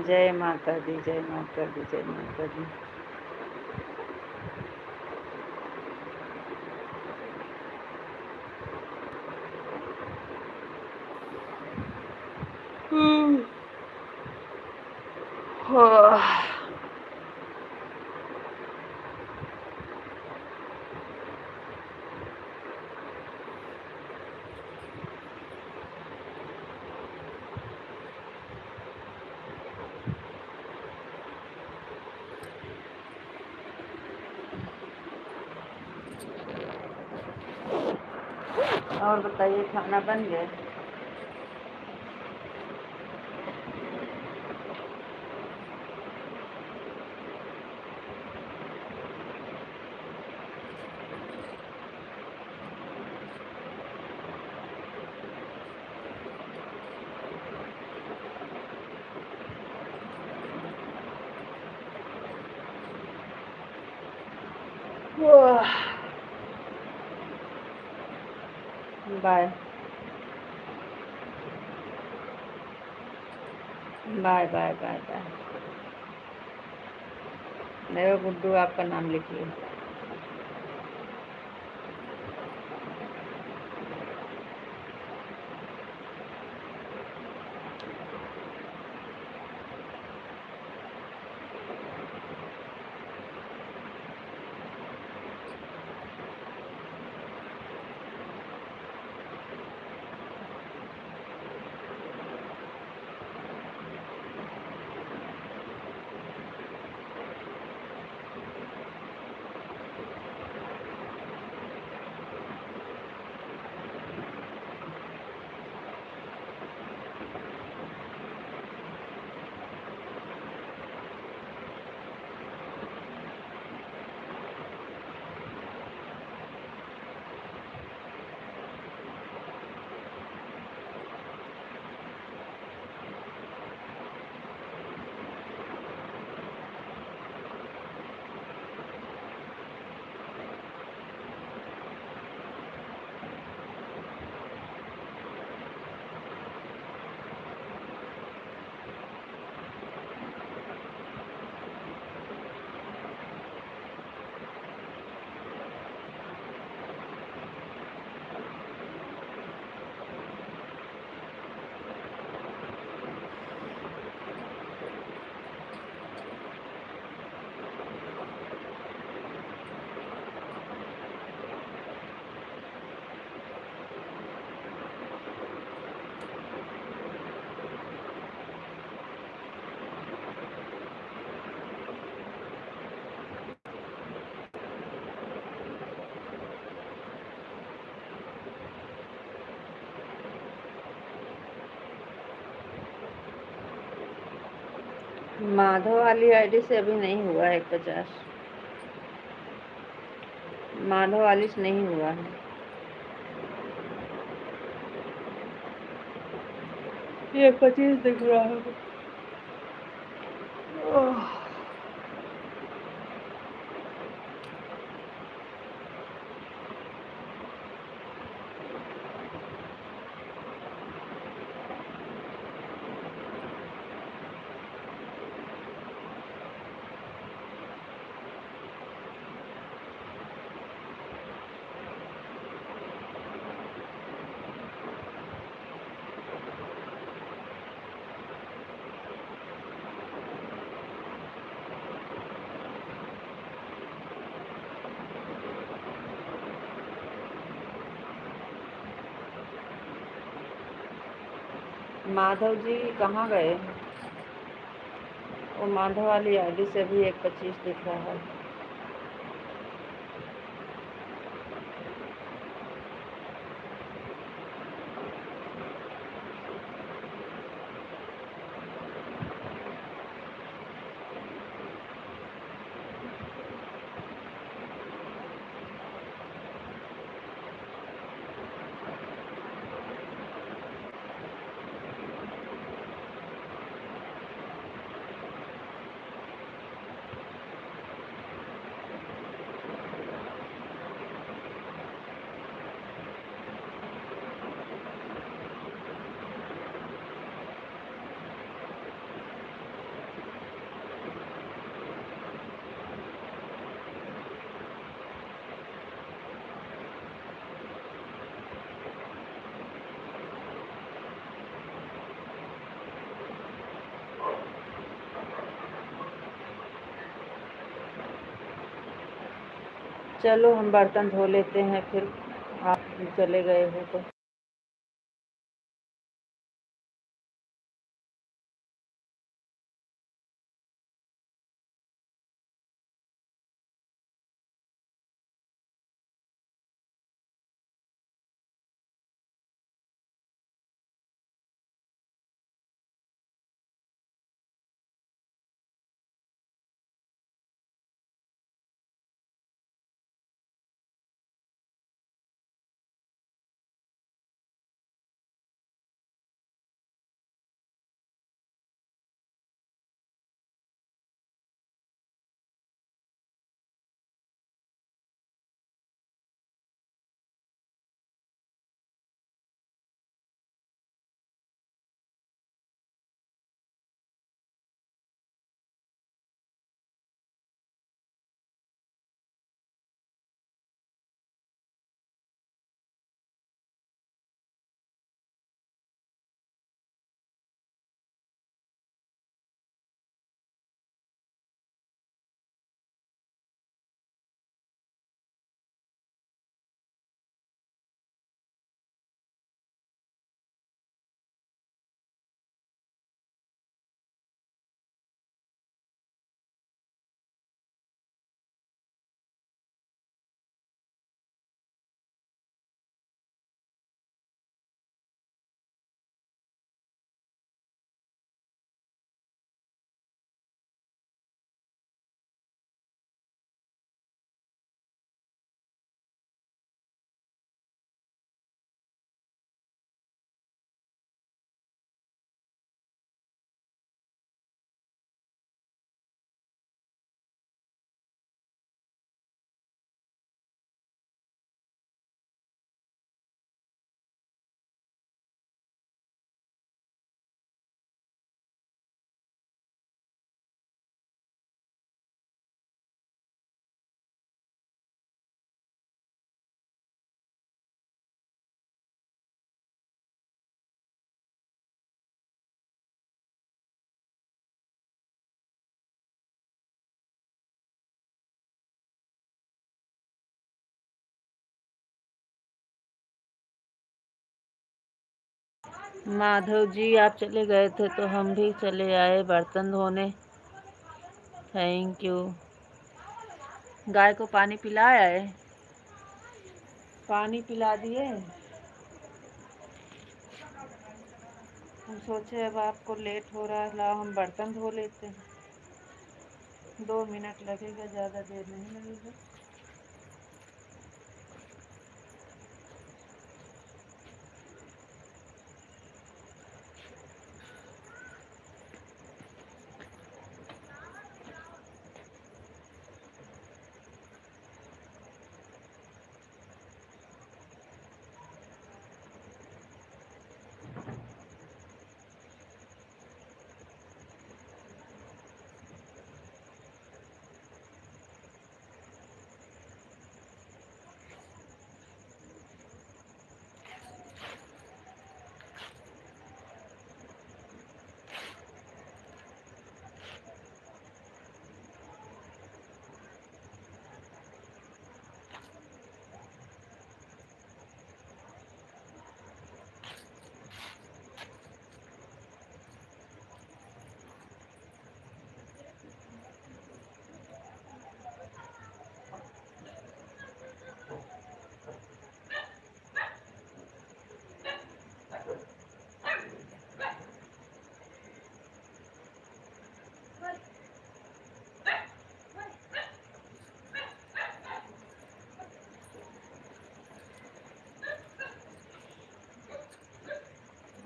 जय माता दी, जय माता दी, जय माता दी। और बताइए, खाना बन गया? Bye bye bye bye bye. देखो गुड्डू, आपका नाम लिखिए। माधव वाली आईडी से अभी नहीं हुआ है 150। माधव वाली से नहीं हुआ है। ये 25 दिख रहा है। माधव जी कहाँ गए? वो माधव वाली आईडी से भी 125 दिख रहा है। चलो हम बर्तन धो लेते हैं, फिर आप चले गए हो तो। माधव जी आप चले गए थे तो हम भी चले आए बर्तन धोने। Thank you. गाय को पानी पिलाया है? पानी पिला दिए। हम सोचे अब आपको लेट हो रहा है, ला हम बर्तन धो लेते हैं। 2 मिनट लगेगा, ज़्यादा देर नहीं लगेगा।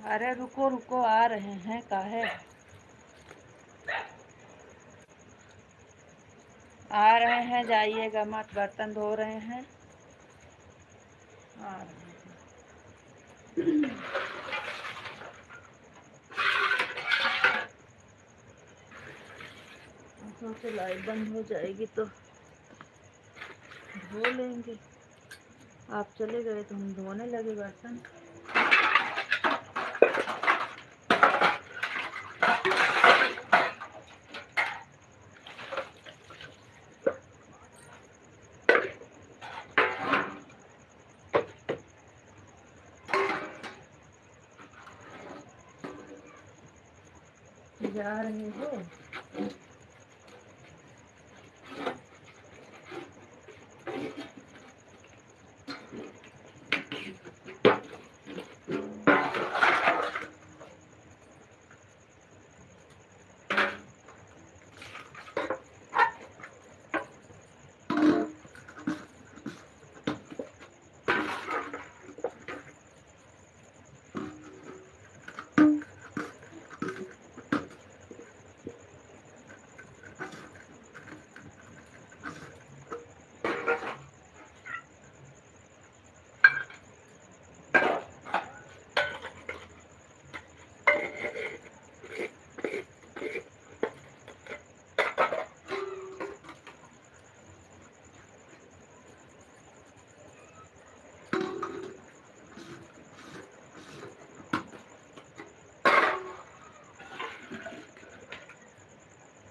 अरे रुको रुको, आ रहे हैं, काहे आ रहे हैं, जाइएगा मत, बर्तन धो रहे हैं, आ रहे हैं। सोचे लाइट बंद हो जाएगी तो धो लेंगे। आप चले गए तो हम धोने लगे बर्तन। जा रहे हो?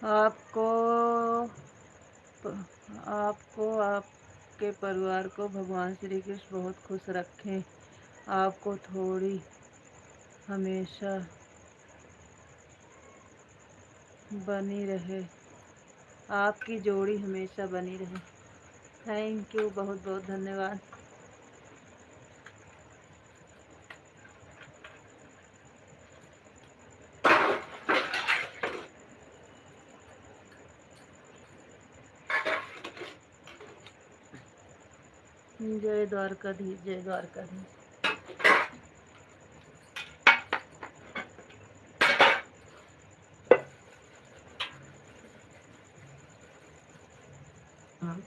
आपको आपके परिवार को भगवान श्री कृष्ण बहुत खुश रखें। आपको थोड़ी हमेशा बनी रहे, आपकी जोड़ी हमेशा बनी रहे। थैंक यू, बहुत बहुत धन्यवाद। जय द्वारकाधीश, जय द्वारकाधीश। हाँ।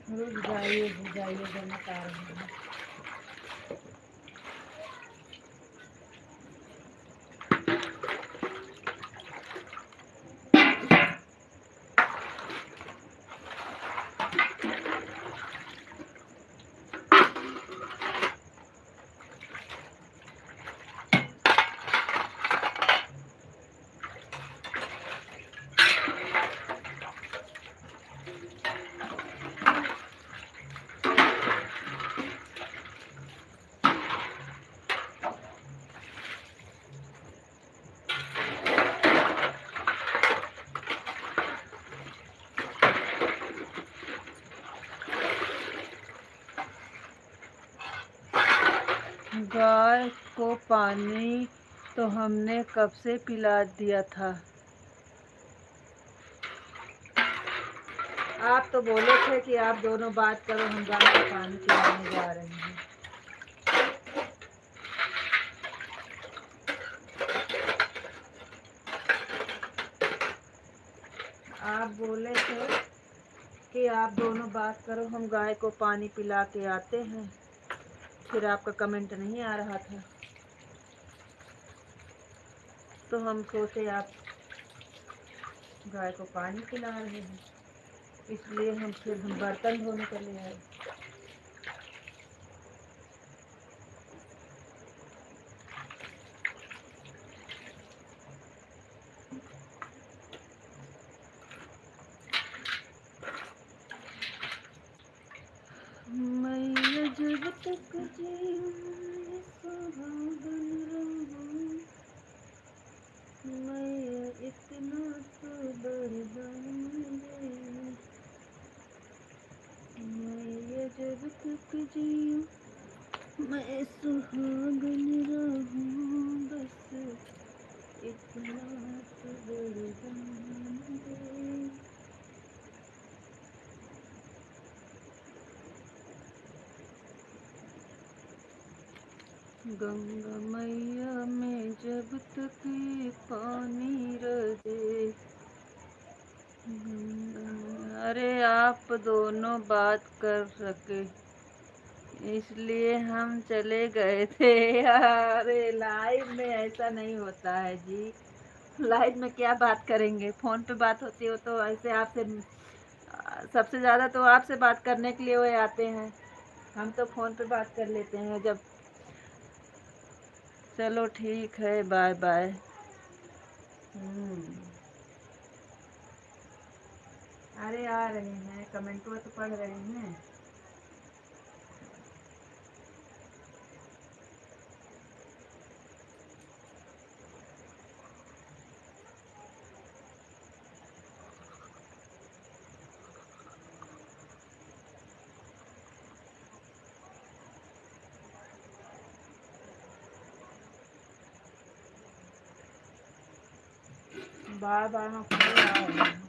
रुक जाइए, हो जाइए, जन्नत आ रही है। गाय को पानी तो हमने कब से पिला दिया था। आप तो बोले थे कि आप दोनों बात करो, हम गाय को पानी पिलाने जा रहे हैं। आप बोले थे कि आप दोनों बात करो, हम गाय को पानी पिला के आते हैं। फिर आपका कमेंट नहीं आ रहा था, तो हम सोचे आप गाय को पानी पिला रहे हैं, इसलिए हम बर्तन धोने चले आए। मैया जब तक जीऊँ सुहागन रहूँ, मैया इतना तो वरदान दे। मैया जब तक जीऊँ मैं सुहागन रहूँ, बस इतना तो वरदान दे। गंगा मैया में जब तक ये पानी रहे। अरे आप दोनों बात कर सके इसलिए हम चले गए थे। अरे लाइव में ऐसा नहीं होता है जी, लाइव में क्या बात करेंगे, फोन पे बात होती हो तो ऐसे आपसे सबसे ज़्यादा तो आपसे बात करने के लिए वो आते हैं, हम तो फ़ोन पे बात कर लेते हैं जब। चलो ठीक है, बाय बाय। अरे आ रहे हैं, कमेंट तो पढ़ रहे हैं। बार बार हम आ रहे हैं।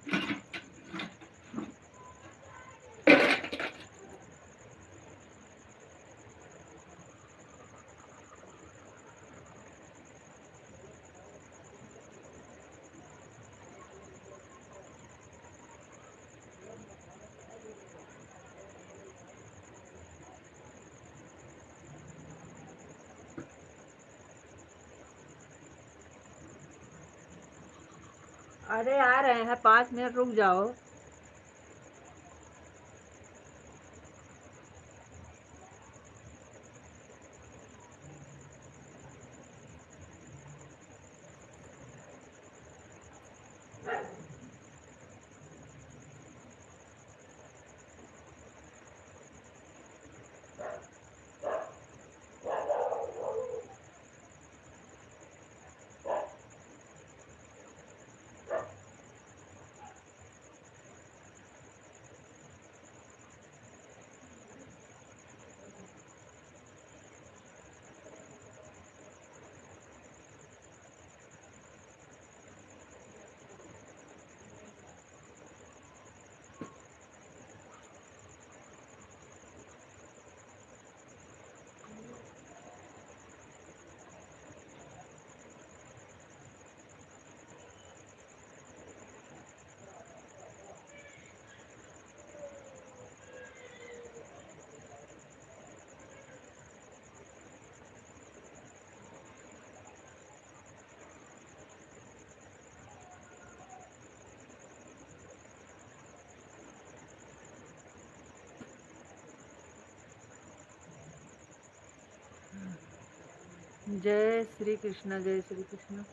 अरे आ रहे हैं, 5 मिनट रुक जाओ। जय श्री कृष्ण, जय श्री कृष्ण।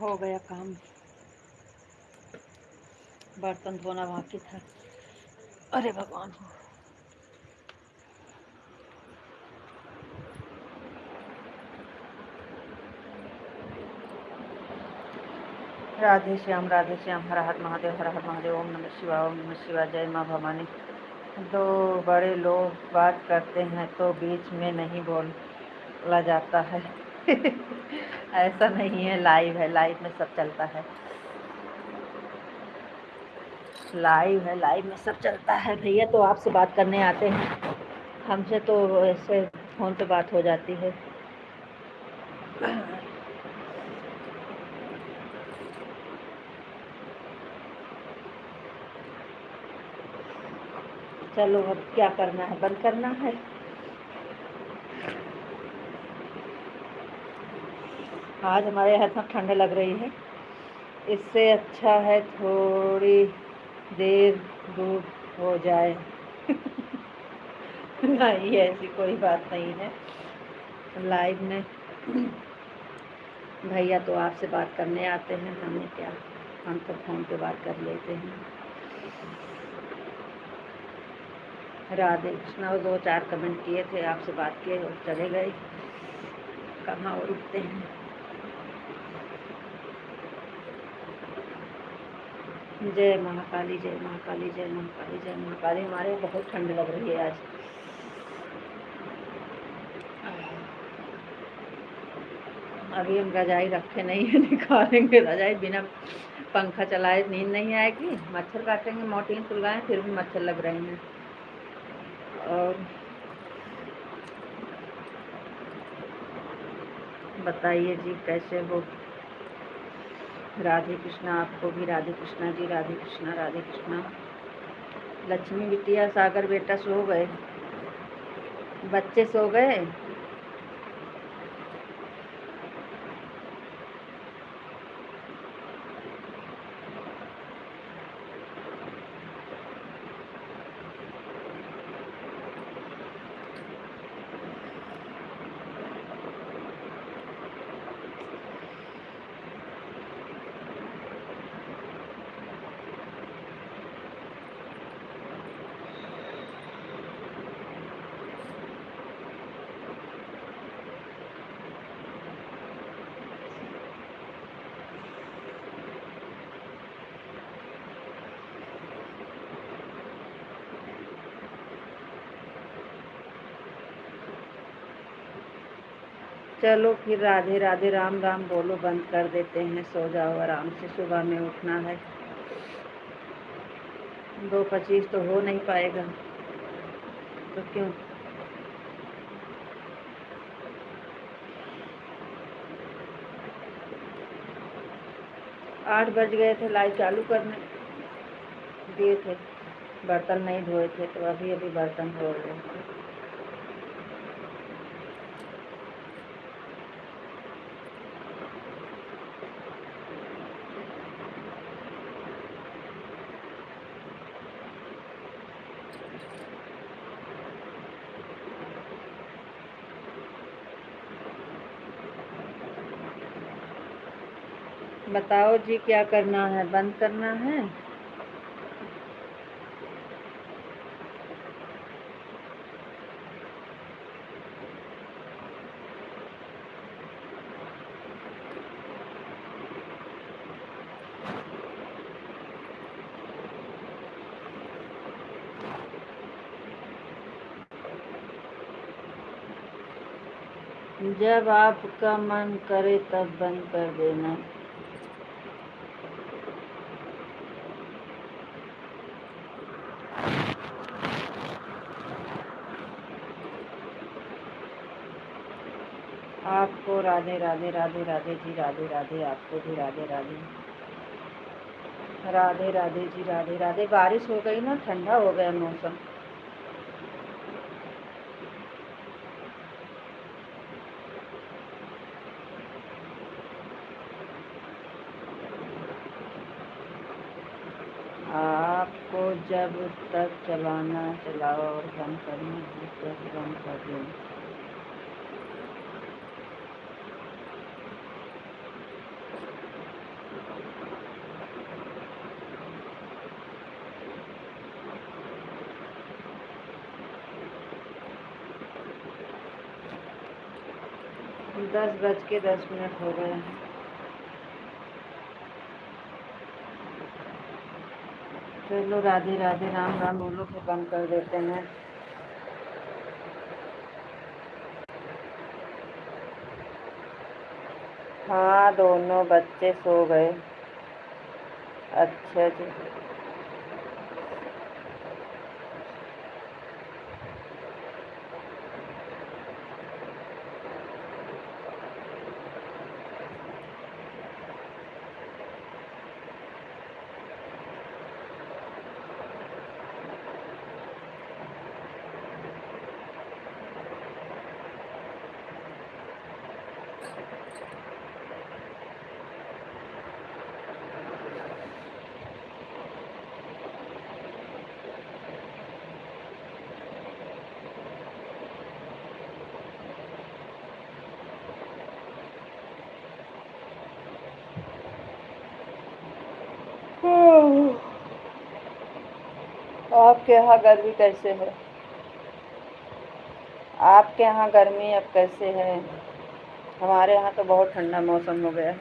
हो गया काम, बर्तन धोना बाकी था। अरे भगवान। राधे श्याम हर हर महादेव, हर हर महादेव। ओम नमः शिवाय, ओम नमः शिवाय। जय माँ भवानी। दो बड़े लोग बात करते हैं तो बीच में नहीं बोला जाता है। ऐसा नहीं है, लाइव है, लाइव में सब चलता है। लाइव है, लाइव में सब चलता है। भैया तो आपसे बात करने आते हैं, हमसे तो ऐसे फ़ोन पे बात हो जाती है। चलो अब क्या करना है, बंद करना है। आज हमारे हाथ में ठंड लग रही है, इससे अच्छा है थोड़ी देर दूर हो जाए। नहीं, ऐसी कोई बात नहीं है। लाइव में भैया तो आपसे बात करने आते हैं, हमें क्या, हम तो फ़ोन पे बात कर लेते हैं। राधे कृष्णा। वो 2-4 कमेंट किए थे, आपसे बात किए और चले गए, कहाँ और रुकते हैं। जय महाकाली, जय महाकाली, जय महाकाली, जय महाकाली। हमारे बहुत ठंड लग रही है आज। अभी हम रजाई रखे नहीं है, निकालेंगे रजाई। बिना पंखा चलाए नींद नहीं आएगी, मच्छर काटेंगे। मोर्टीन सुलगाएं फिर भी मच्छर लग रहे हैं। और बताइए जी, कैसे हो? राधे कृष्णा। आपको भी राधे कृष्णा जी, राधे कृष्णा, राधे कृष्णा। लक्ष्मी बिटिया, सागर बेटा सो गए, बच्चे सो गए। चलो फिर राधे राधे, राम राम बोलो, बंद कर देते हैं। सो जाओ आराम से, सुबह में उठना है। 2:25 तो हो नहीं पाएगा तो क्यों। 8 बज गए थे, लाइट चालू करने दिए थे, बर्तन नहीं धोए थे तो अभी अभी बर्तन धो रहे थे। बताओ जी, क्या करना है, बंद करना है? जब आपका मन करे तब बंद कर देना। आपको राधे राधे, राधे राधे जी, राधे राधे। आपको भी राधे राधे, राधे राधे जी, राधे राधे। बारिश हो गई ना, ठंडा हो गया मौसम। आपको जब तक चलाना चलाओ और बंद करना है तब बंद कर दो। 10:10 हो गए हैं। चलो राधे राधे, राम राम बोलो, फिर बंद कर देते हैं। हाँ, दोनों बच्चे सो गए। अच्छा जी। आपके यहाँ गर्मी कैसे है? आपके यहाँ गर्मी अब कैसे है? हमारे यहाँ तो बहुत ठंडा मौसम हो गया है।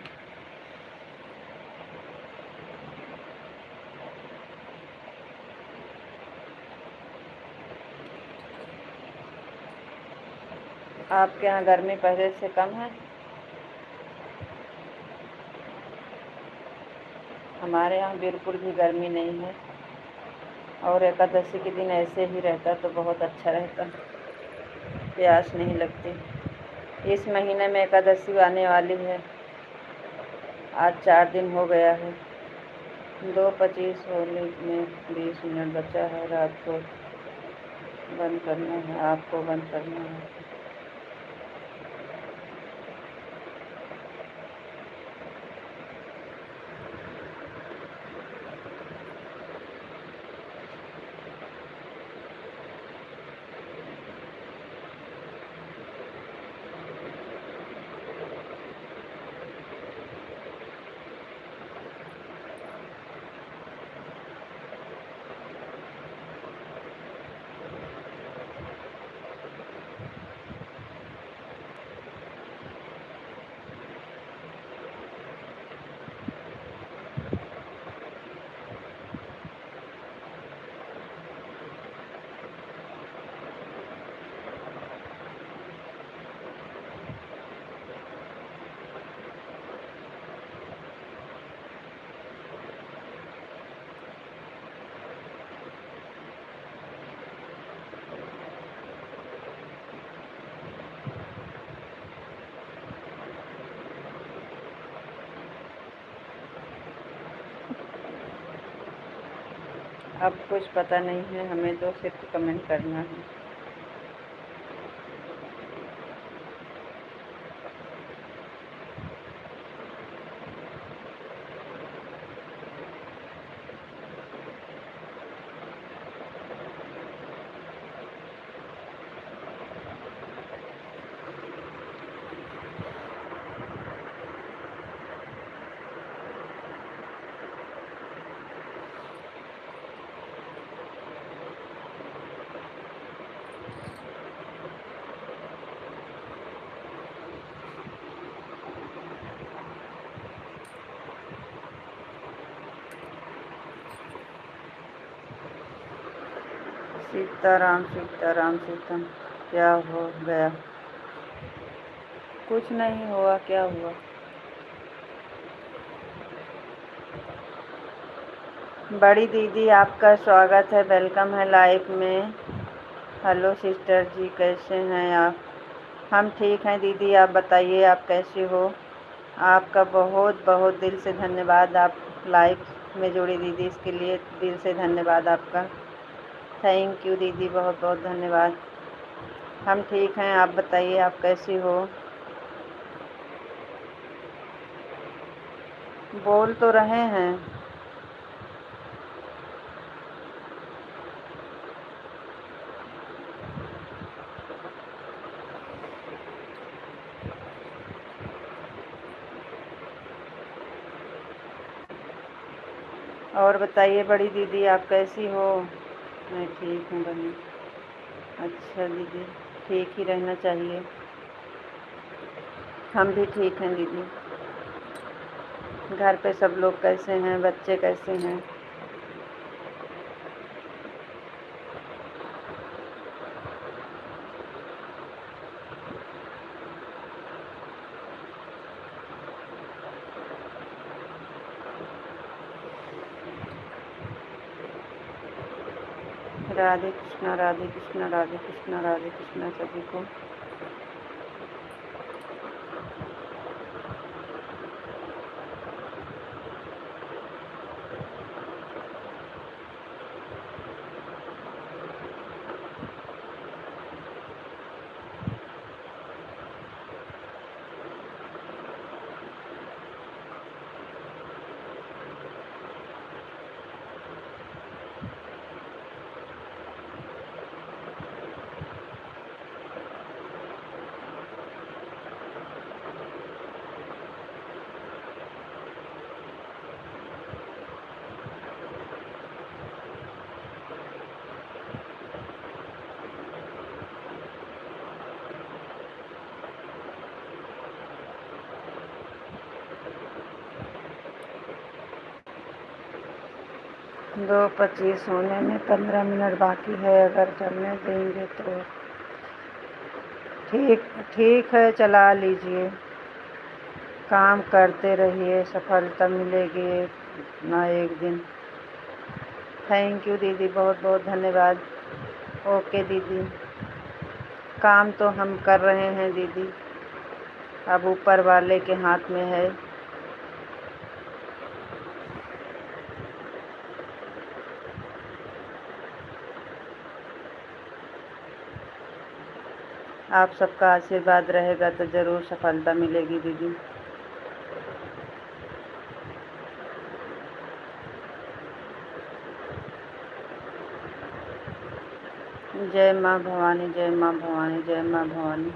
आपके यहाँ गर्मी पहले से कम है? हमारे यहाँ बिल्कुल भी गर्मी नहीं है, और एकादशी के दिन ऐसे ही रहता तो बहुत अच्छा रहता, प्यास नहीं लगती। इस महीने में एकादशी आने वाली है, आज 4 दिन हो गया है। 2:25 होने में 20 मिनट बचा है। रात को बंद करना है, आपको बंद करना है। अब कुछ पता नहीं है, हमें तो सिर्फ कमेंट करना है। सीताराम सीताराम सीताराम। क्या हो गया? कुछ नहीं हुआ, क्या हुआ? बड़ी दीदी आपका स्वागत है, वेलकम है लाइव में। हेलो सिस्टर जी, कैसे हैं आप? हम ठीक हैं दीदी, आप बताइए आप कैसी हो? आपका बहुत बहुत दिल से धन्यवाद, आप लाइव में जुड़ी दीदी, इसके लिए दिल से धन्यवाद आपका। थैंक यू दीदी, बहुत बहुत धन्यवाद। हम ठीक हैं, आप बताइए आप कैसी हो? बोल तो रहे हैं। और बताइए बड़ी दीदी आप कैसी हो? मैं ठीक हूँ बहन। अच्छा दीदी, ठीक ही रहना चाहिए। हम भी ठीक हैं दीदी। घर पे सब लोग कैसे हैं, बच्चे कैसे हैं? राधे कृष्णा राधे कृष्णा राधे कृष्णा राधे कृष्णा सभी को। दो 25 होने में 15 मिनट बाकी है। अगर चलने देंगे तो ठीक है, चला लीजिए। काम करते रहिए, सफलता मिलेगी ना एक दिन। थैंक यू दीदी, बहुत बहुत धन्यवाद। ओके दीदी, काम तो हम कर रहे हैं दीदी, अब ऊपर वाले के हाथ में है। आप सबका आशीर्वाद रहेगा तो ज़रूर सफलता मिलेगी दीदी। जय माँ भवानी, जय माँ भवानी, जय माँ भवानी।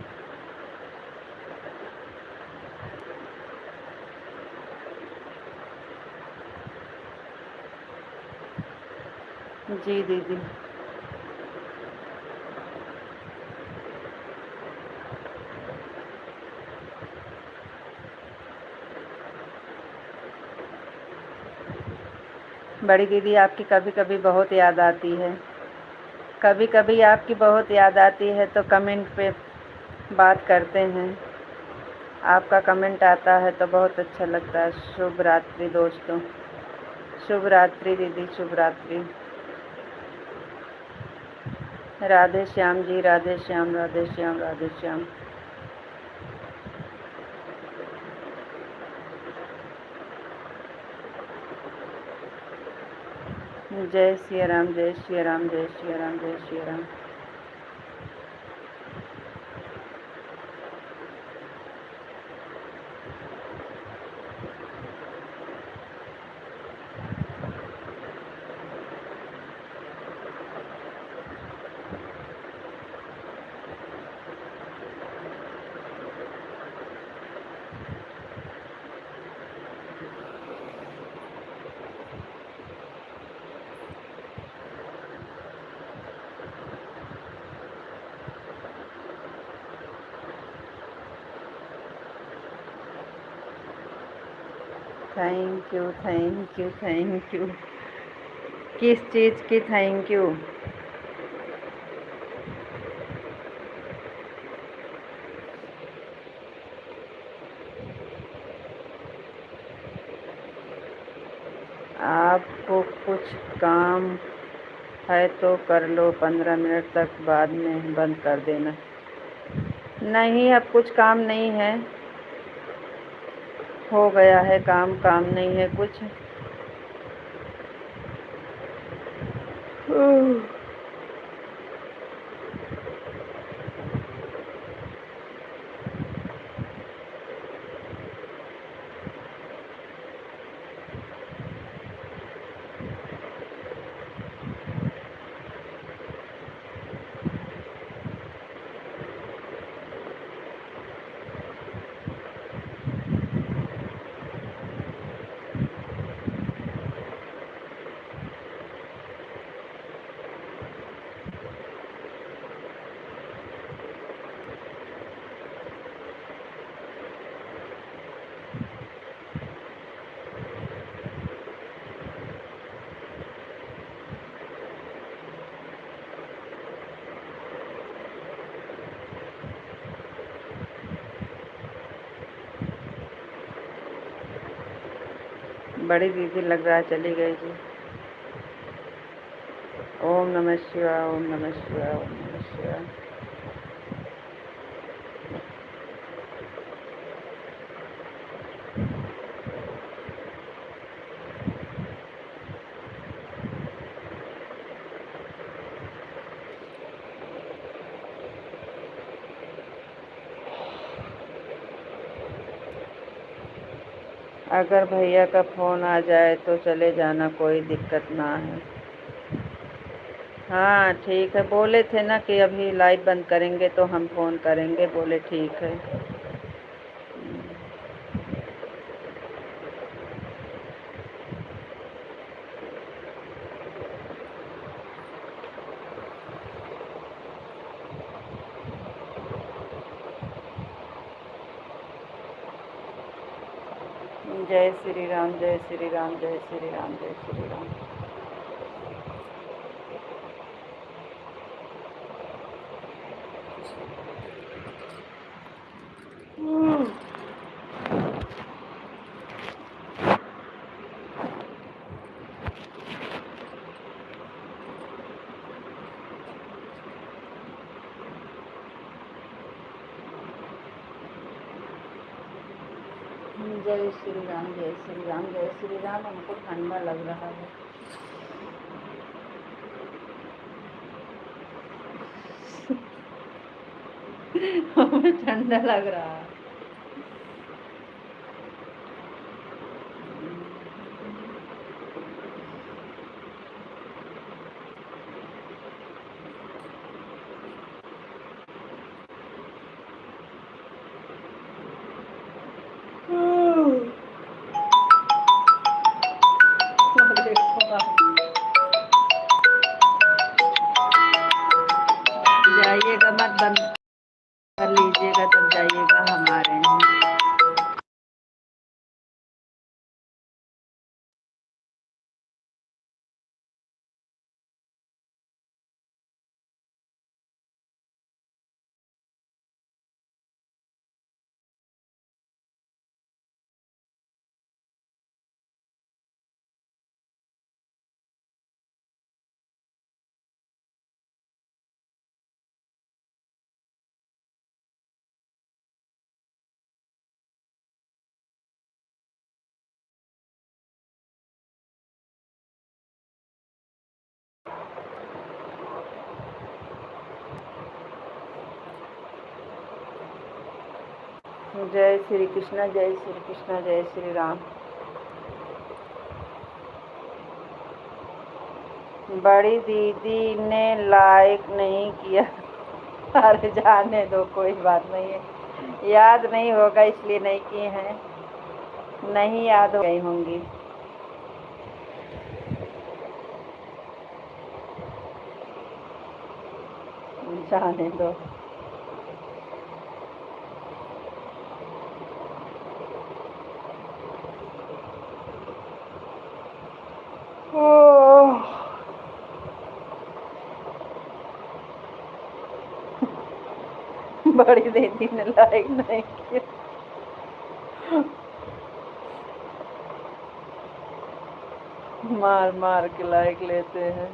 जी दीदी। बड़ी दीदी, आपकी कभी कभी बहुत याद आती है। कभी कभी आपकी बहुत याद आती है तो कमेंट पे बात करते हैं। आपका कमेंट आता है तो बहुत अच्छा लगता है। शुभ रात्रि दोस्तों। शुभ रात्रि दीदी, शुभ रात्रि। राधे श्याम जी, राधे श्याम, राधे श्याम, राधे श्याम। जय श्री राम, जय श्री राम, जय श्री राम, जय Shri Ram. Thank you, thank you, thank you. किस चीज़ की थैंक यू? आपको कुछ काम है तो कर लो, 15 मिनट तक, बाद में बंद कर देना। नहीं, अब कुछ काम नहीं है, हो गया है काम। काम नहीं है कुछ। बड़ी दीदी लग रहा है चली गई जी। ओम नमः शिवाय, ओम नमः शिवाय, ओम नमः शिवाय। अगर भैया का फ़ोन आ जाए तो चले जाना, कोई दिक्कत ना है। हाँ ठीक है, बोले थे ना कि अभी लाइव बंद करेंगे तो हम फ़ोन करेंगे, बोले ठीक है। जय श्री राम, जय श्री राम, जय श्री राम, जय श्री राम। जय श्री राम, जय श्री राम, जय श्री राम। हमको ठंडा लग रहा है। हमें ठंडा लग रहा है। जाइएगा मत, बंद कर लीजिएगा तब जाइएगा, हमारे यहाँ। जय श्री कृष्ण, जय श्री कृष्ण, जय श्री राम। बड़ी दीदी ने लाइक नहीं किया। अरे जाने दो, कोई बात नहीं है, याद नहीं होगा इसलिए नहीं किए हैं, नहीं याद हो गई होंगी। जाने दो। बड़ी दीदी ने लाइक नहीं किया। मार मार के लाइक लेते हैं।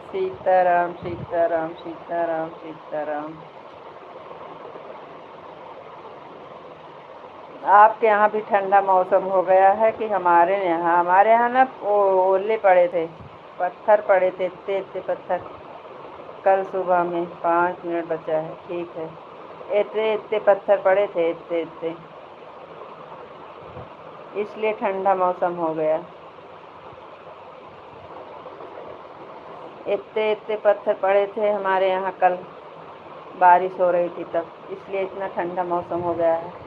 सीताराम, सीताराम, सीताराम, सीताराम। आपके यहाँ भी ठंडा मौसम हो गया है कि हमारे यहाँ? हमारे यहाँ ना ओले पड़े थे, पत्थर पड़े थे, इतने इतने पत्थर। कल सुबह में 5 मिनट बचा है, ठीक है। इतने इतने पत्थर पड़े थे, इतने इतने, इसलिए ठंडा मौसम हो गया। इतने इतने पत्थर पड़े थे हमारे यहाँ, कल बारिश हो रही थी तब, इसलिए इतना ठंडा मौसम हो गया है।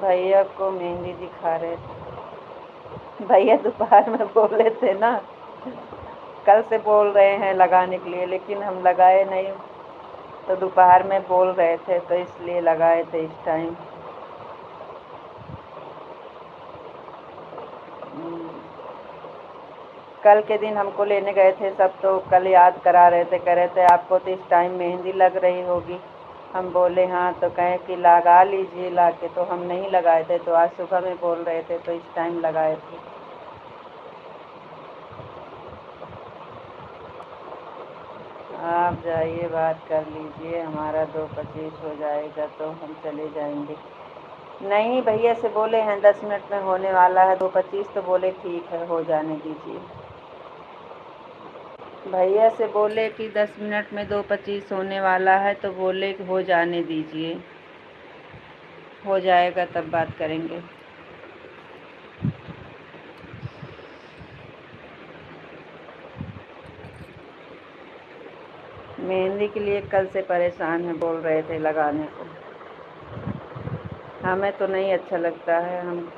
भैया को मेहंदी दिखा रहे थे। भैया दोपहर में बोले थे ना, कल से बोल रहे हैं लगाने के लिए, लेकिन हम लगाए नहीं, तो दोपहर में बोल रहे थे तो इसलिए लगाए थे इस टाइम। कल के दिन हमको लेने गए थे सब, तो कल याद करा रहे थे, कह रहे थे आपको तो इस टाइम मेहंदी लग रही होगी। हम बोले हाँ, तो कहें कि लगा लीजिए ला के, तो हम नहीं लगाए थे, तो आज सुबह में बोल रहे थे तो इस टाइम लगाए थे। आप जाइए बात कर लीजिए, हमारा 2:25 हो जाएगा तो हम चले जाएंगे। नहीं, भैया से बोले हैं 10 मिनट में होने वाला है, 2:25 तो बोले ठीक है हो जाने दीजिए। भैया से बोले कि 10 मिनट में 2:25 होने वाला है, तो बोले कि हो जाने दीजिए, हो जाएगा तब बात करेंगे। मेहंदी के लिए कल से परेशान है, बोल रहे थे लगाने को। हमें तो नहीं अच्छा लगता है, हम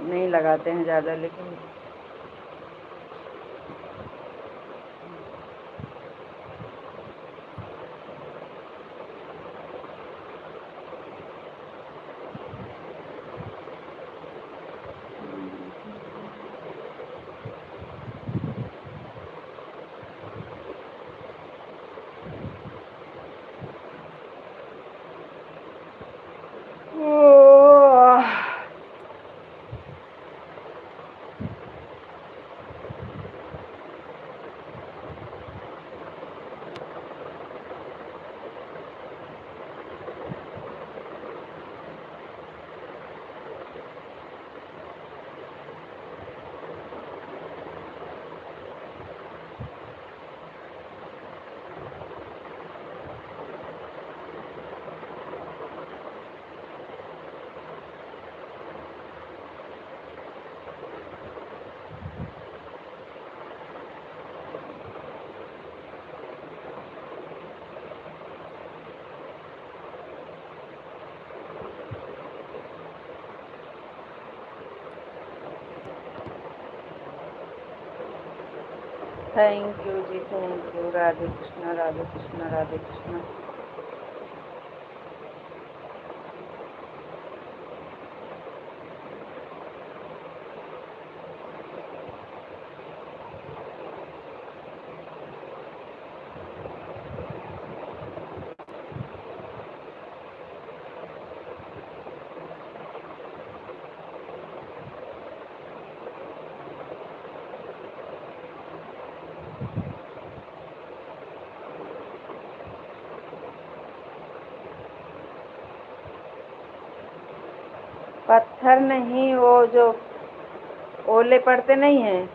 नहीं लगाते हैं ज़्यादा, लेकिन थैंक यू जी, थैंक यू। राधे कृष्णा, राधे कृष्णा, राधे कृष्णा। पत्थर नहीं, वो जो ओले पड़ते नहीं हैं,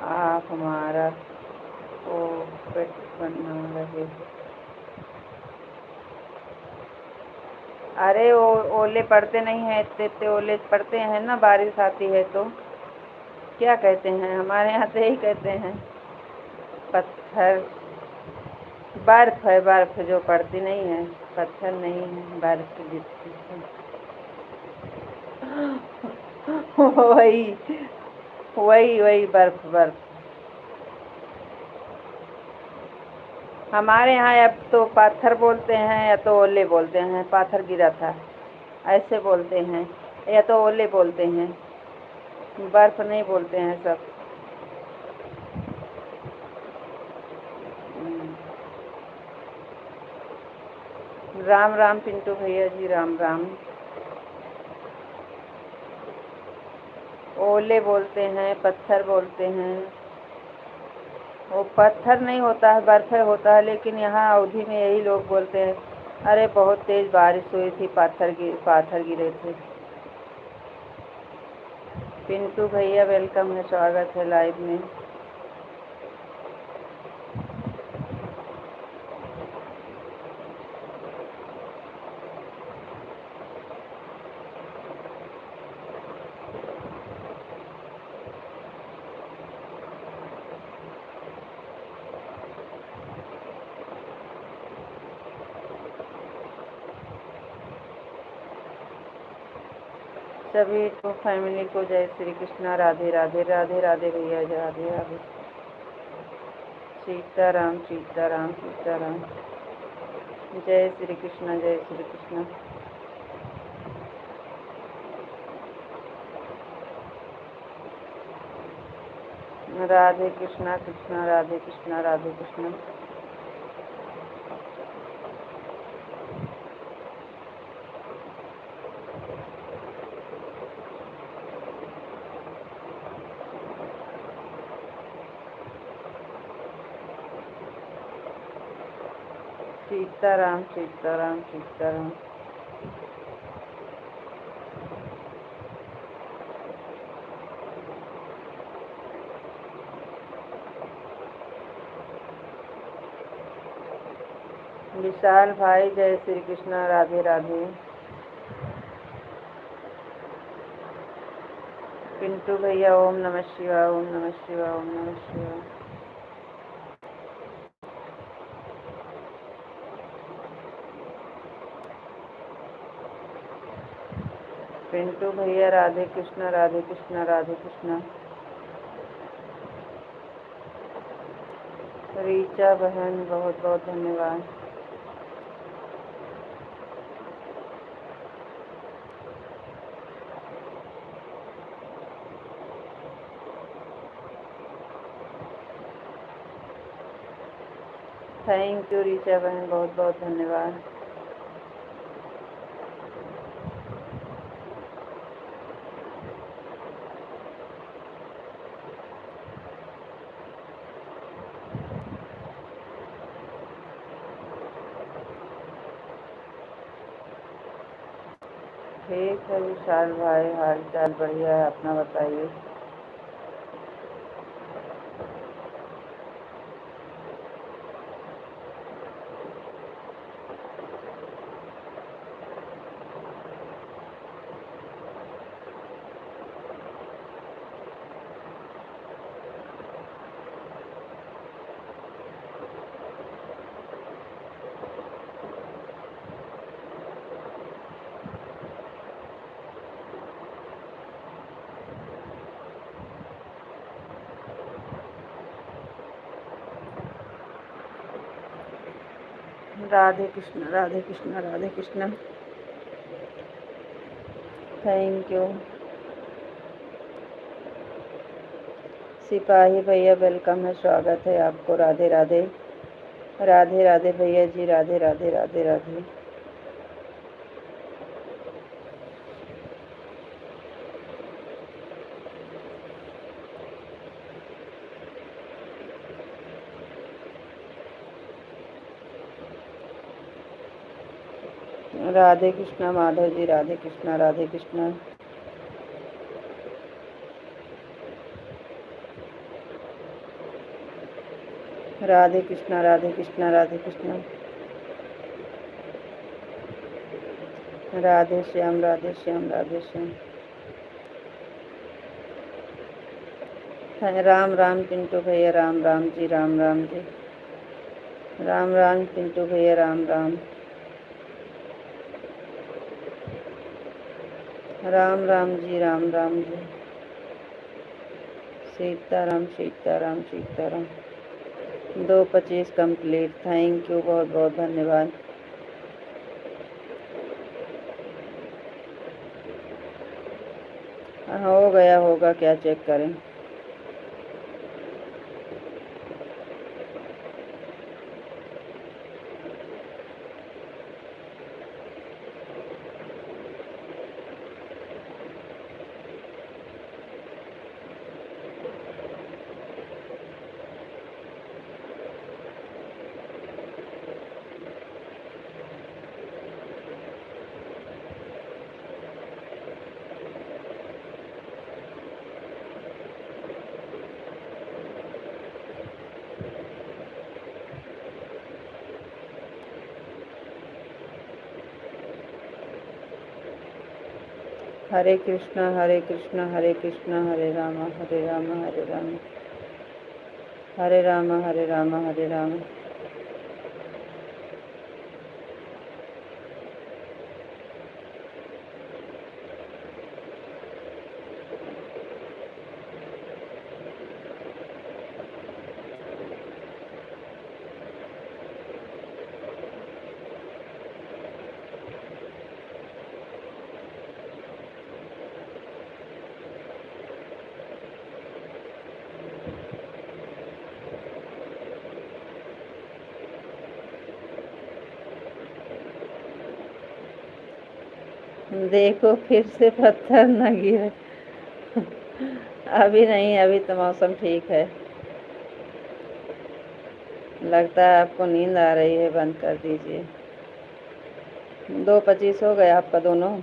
आप हमारा वो पेट बना रहे। अरे वो ओले पड़ते नहीं हैं, इतने इतने ओले पड़ते हैं ना, बारिश आती है तो। क्या कहते हैं, हमारे यहाँ तो यही कहते हैं पत्थर। बर्फ है, बर्फ जो पड़ती नहीं है, पत्थर नहीं है, बर्फ गिरती है। वही वही वही बर्फ बर्फ। हमारे यहाँ अब तो पत्थर बोलते हैं या तो ओले बोलते हैं, पाथर गिरा था ऐसे बोलते हैं, या तो ओले बोलते हैं, बर्फ नहीं बोलते हैं सब। राम राम पिंटू भैया जी, राम राम। ओले बोलते हैं, पत्थर बोलते हैं। वो पत्थर नहीं होता है, बर्फ होता है, लेकिन यहाँ अवधि में यही लोग बोलते हैं। अरे बहुत तेज बारिश हुई थी, पाथर गिरे थे। पिंटू भैया वेलकम है, स्वागत है लाइव में। सभी को फैमिली को जय श्री कृष्णा, राधे राधे, राधे राधे भैया, राधे राधे। सीताराम सीताराम सीताराम। जय श्री कृष्णा, जय श्री कृष्णा। राधे कृष्णा कृष्णा राधे कृष्णा राधे कृष्णा। सीताराम सीताराम सीताराम। विशाल भाई जय श्री कृष्णा राधे राधे। पिंटू भैया ओम नमः शिवाय ओम नमः शिवाय ओम नमः शिवाय। पिंटू भैया राधे कृष्णा राधे कृष्णा राधे कृष्णा। रीचा बहन बहुत बहुत धन्यवाद। थैंक यू रीचा बहन बहुत बहुत धन्यवाद। ठीक है विशाल भाई, हाल चाल बढ़िया है, अपना बताइए। राधे कृष्णा राधे कृष्णा राधे कृष्णा। Thank you. सिपाही भैया वेलकम है, स्वागत है आपको। राधे राधे राधे राधे भैया जी, राधे राधे राधे राधे। राधे कृष्णा माधव जी, राधे कृष्णा राधे कृष्णा। राधे कृष्णा राधे कृष्णा राधे कृष्णा। राधे श्याम राधे श्याम राधे श्याम। राम राम पिंटू भैया, राम राम जी, राम राम जी। राम राम पिंटू भैया, Ram Ram. Ram Ram ji, Ram Ram ji. Sitaram Sitaram Sitaram. 2:25 complete. Thank you, बहुत बहुत धन्यवाद। हो गया होगा, क्या चेक करें। हरे कृष्णा हरे कृष्णा हरे कृष्णा हरे राम हरे राम हरे राम हरे राम हरे राम हरे राम। देखो फिर से पत्थर न गिरे। अभी नहीं, अभी तो मौसम ठीक है। लगता है आपको नींद आ रही है, बंद कर दीजिए। 2:25 हो गया आपका दोनों।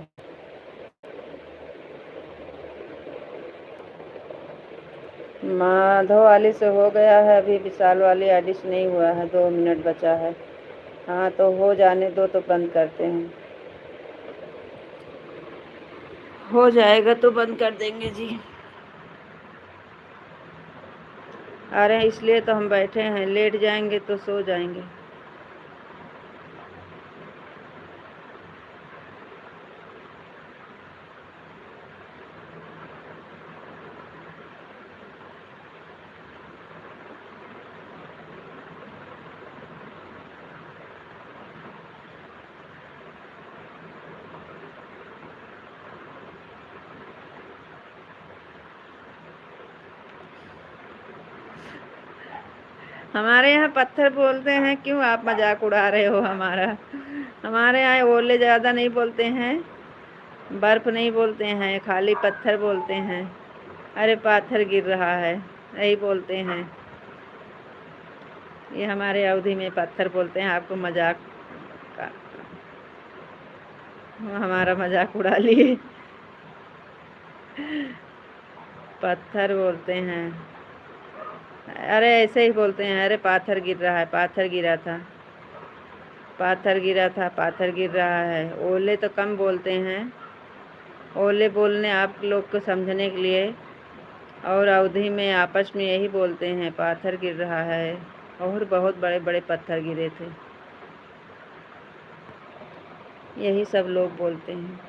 माधव वाली से हो गया है, अभी विशाल वाली आईडी से नहीं हुआ है, 2 मिनट बचा है। हाँ तो हो जाने दो, तो बंद करते हैं। हो जाएगा तो बंद कर देंगे जी। अरे इसलिए तो हम बैठे हैं, लेट जाएंगे तो सो जाएंगे। हमारे यहाँ पत्थर बोलते हैं, क्यों आप मजाक उड़ा रहे हो हमारा? हमारे यहाँ ओले ज़्यादा नहीं बोलते हैं, बर्फ़ नहीं बोलते हैं, खाली पत्थर बोलते हैं। अरे पाथर गिर रहा है, यही बोलते हैं। ये हमारे अवधि में पत्थर बोलते हैं। आपको मजाक का, हमारा मजाक उड़ा लिए। पत्थर बोलते हैं। अरे ऐसे ही बोलते हैं। अरे पाथर गिर रहा है, पाथर गिरा था, पाथर गिरा था, पाथर गिर रहा है। ओले तो कम बोलते हैं। ओले बोलने आप लोग को समझने के लिए, और अवधि में आपस में यही बोलते हैं, पाथर गिर रहा है। और बहुत बड़े बड़े पत्थर गिरे थे, यही सब लोग बोलते हैं।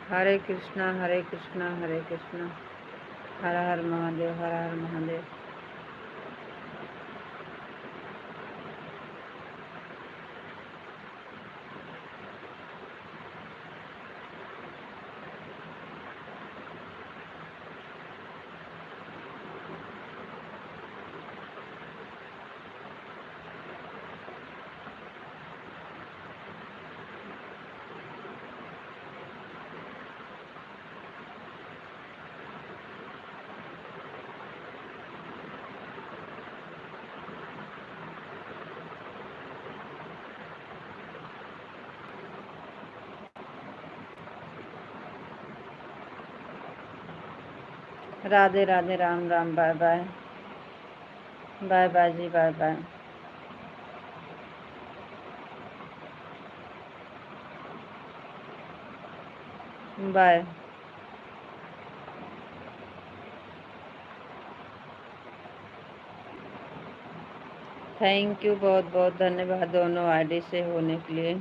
Hare Krishna Hare Krishna Hare Krishna, Har Har Mahadev, Har Har Mahadev. Radhe Radhe, Ram Ram, bye bye, bye bye ji, bye bye, bye. Thank you, बहुत बहुत धन्यवाद दोनों आईडी से होने के लिए।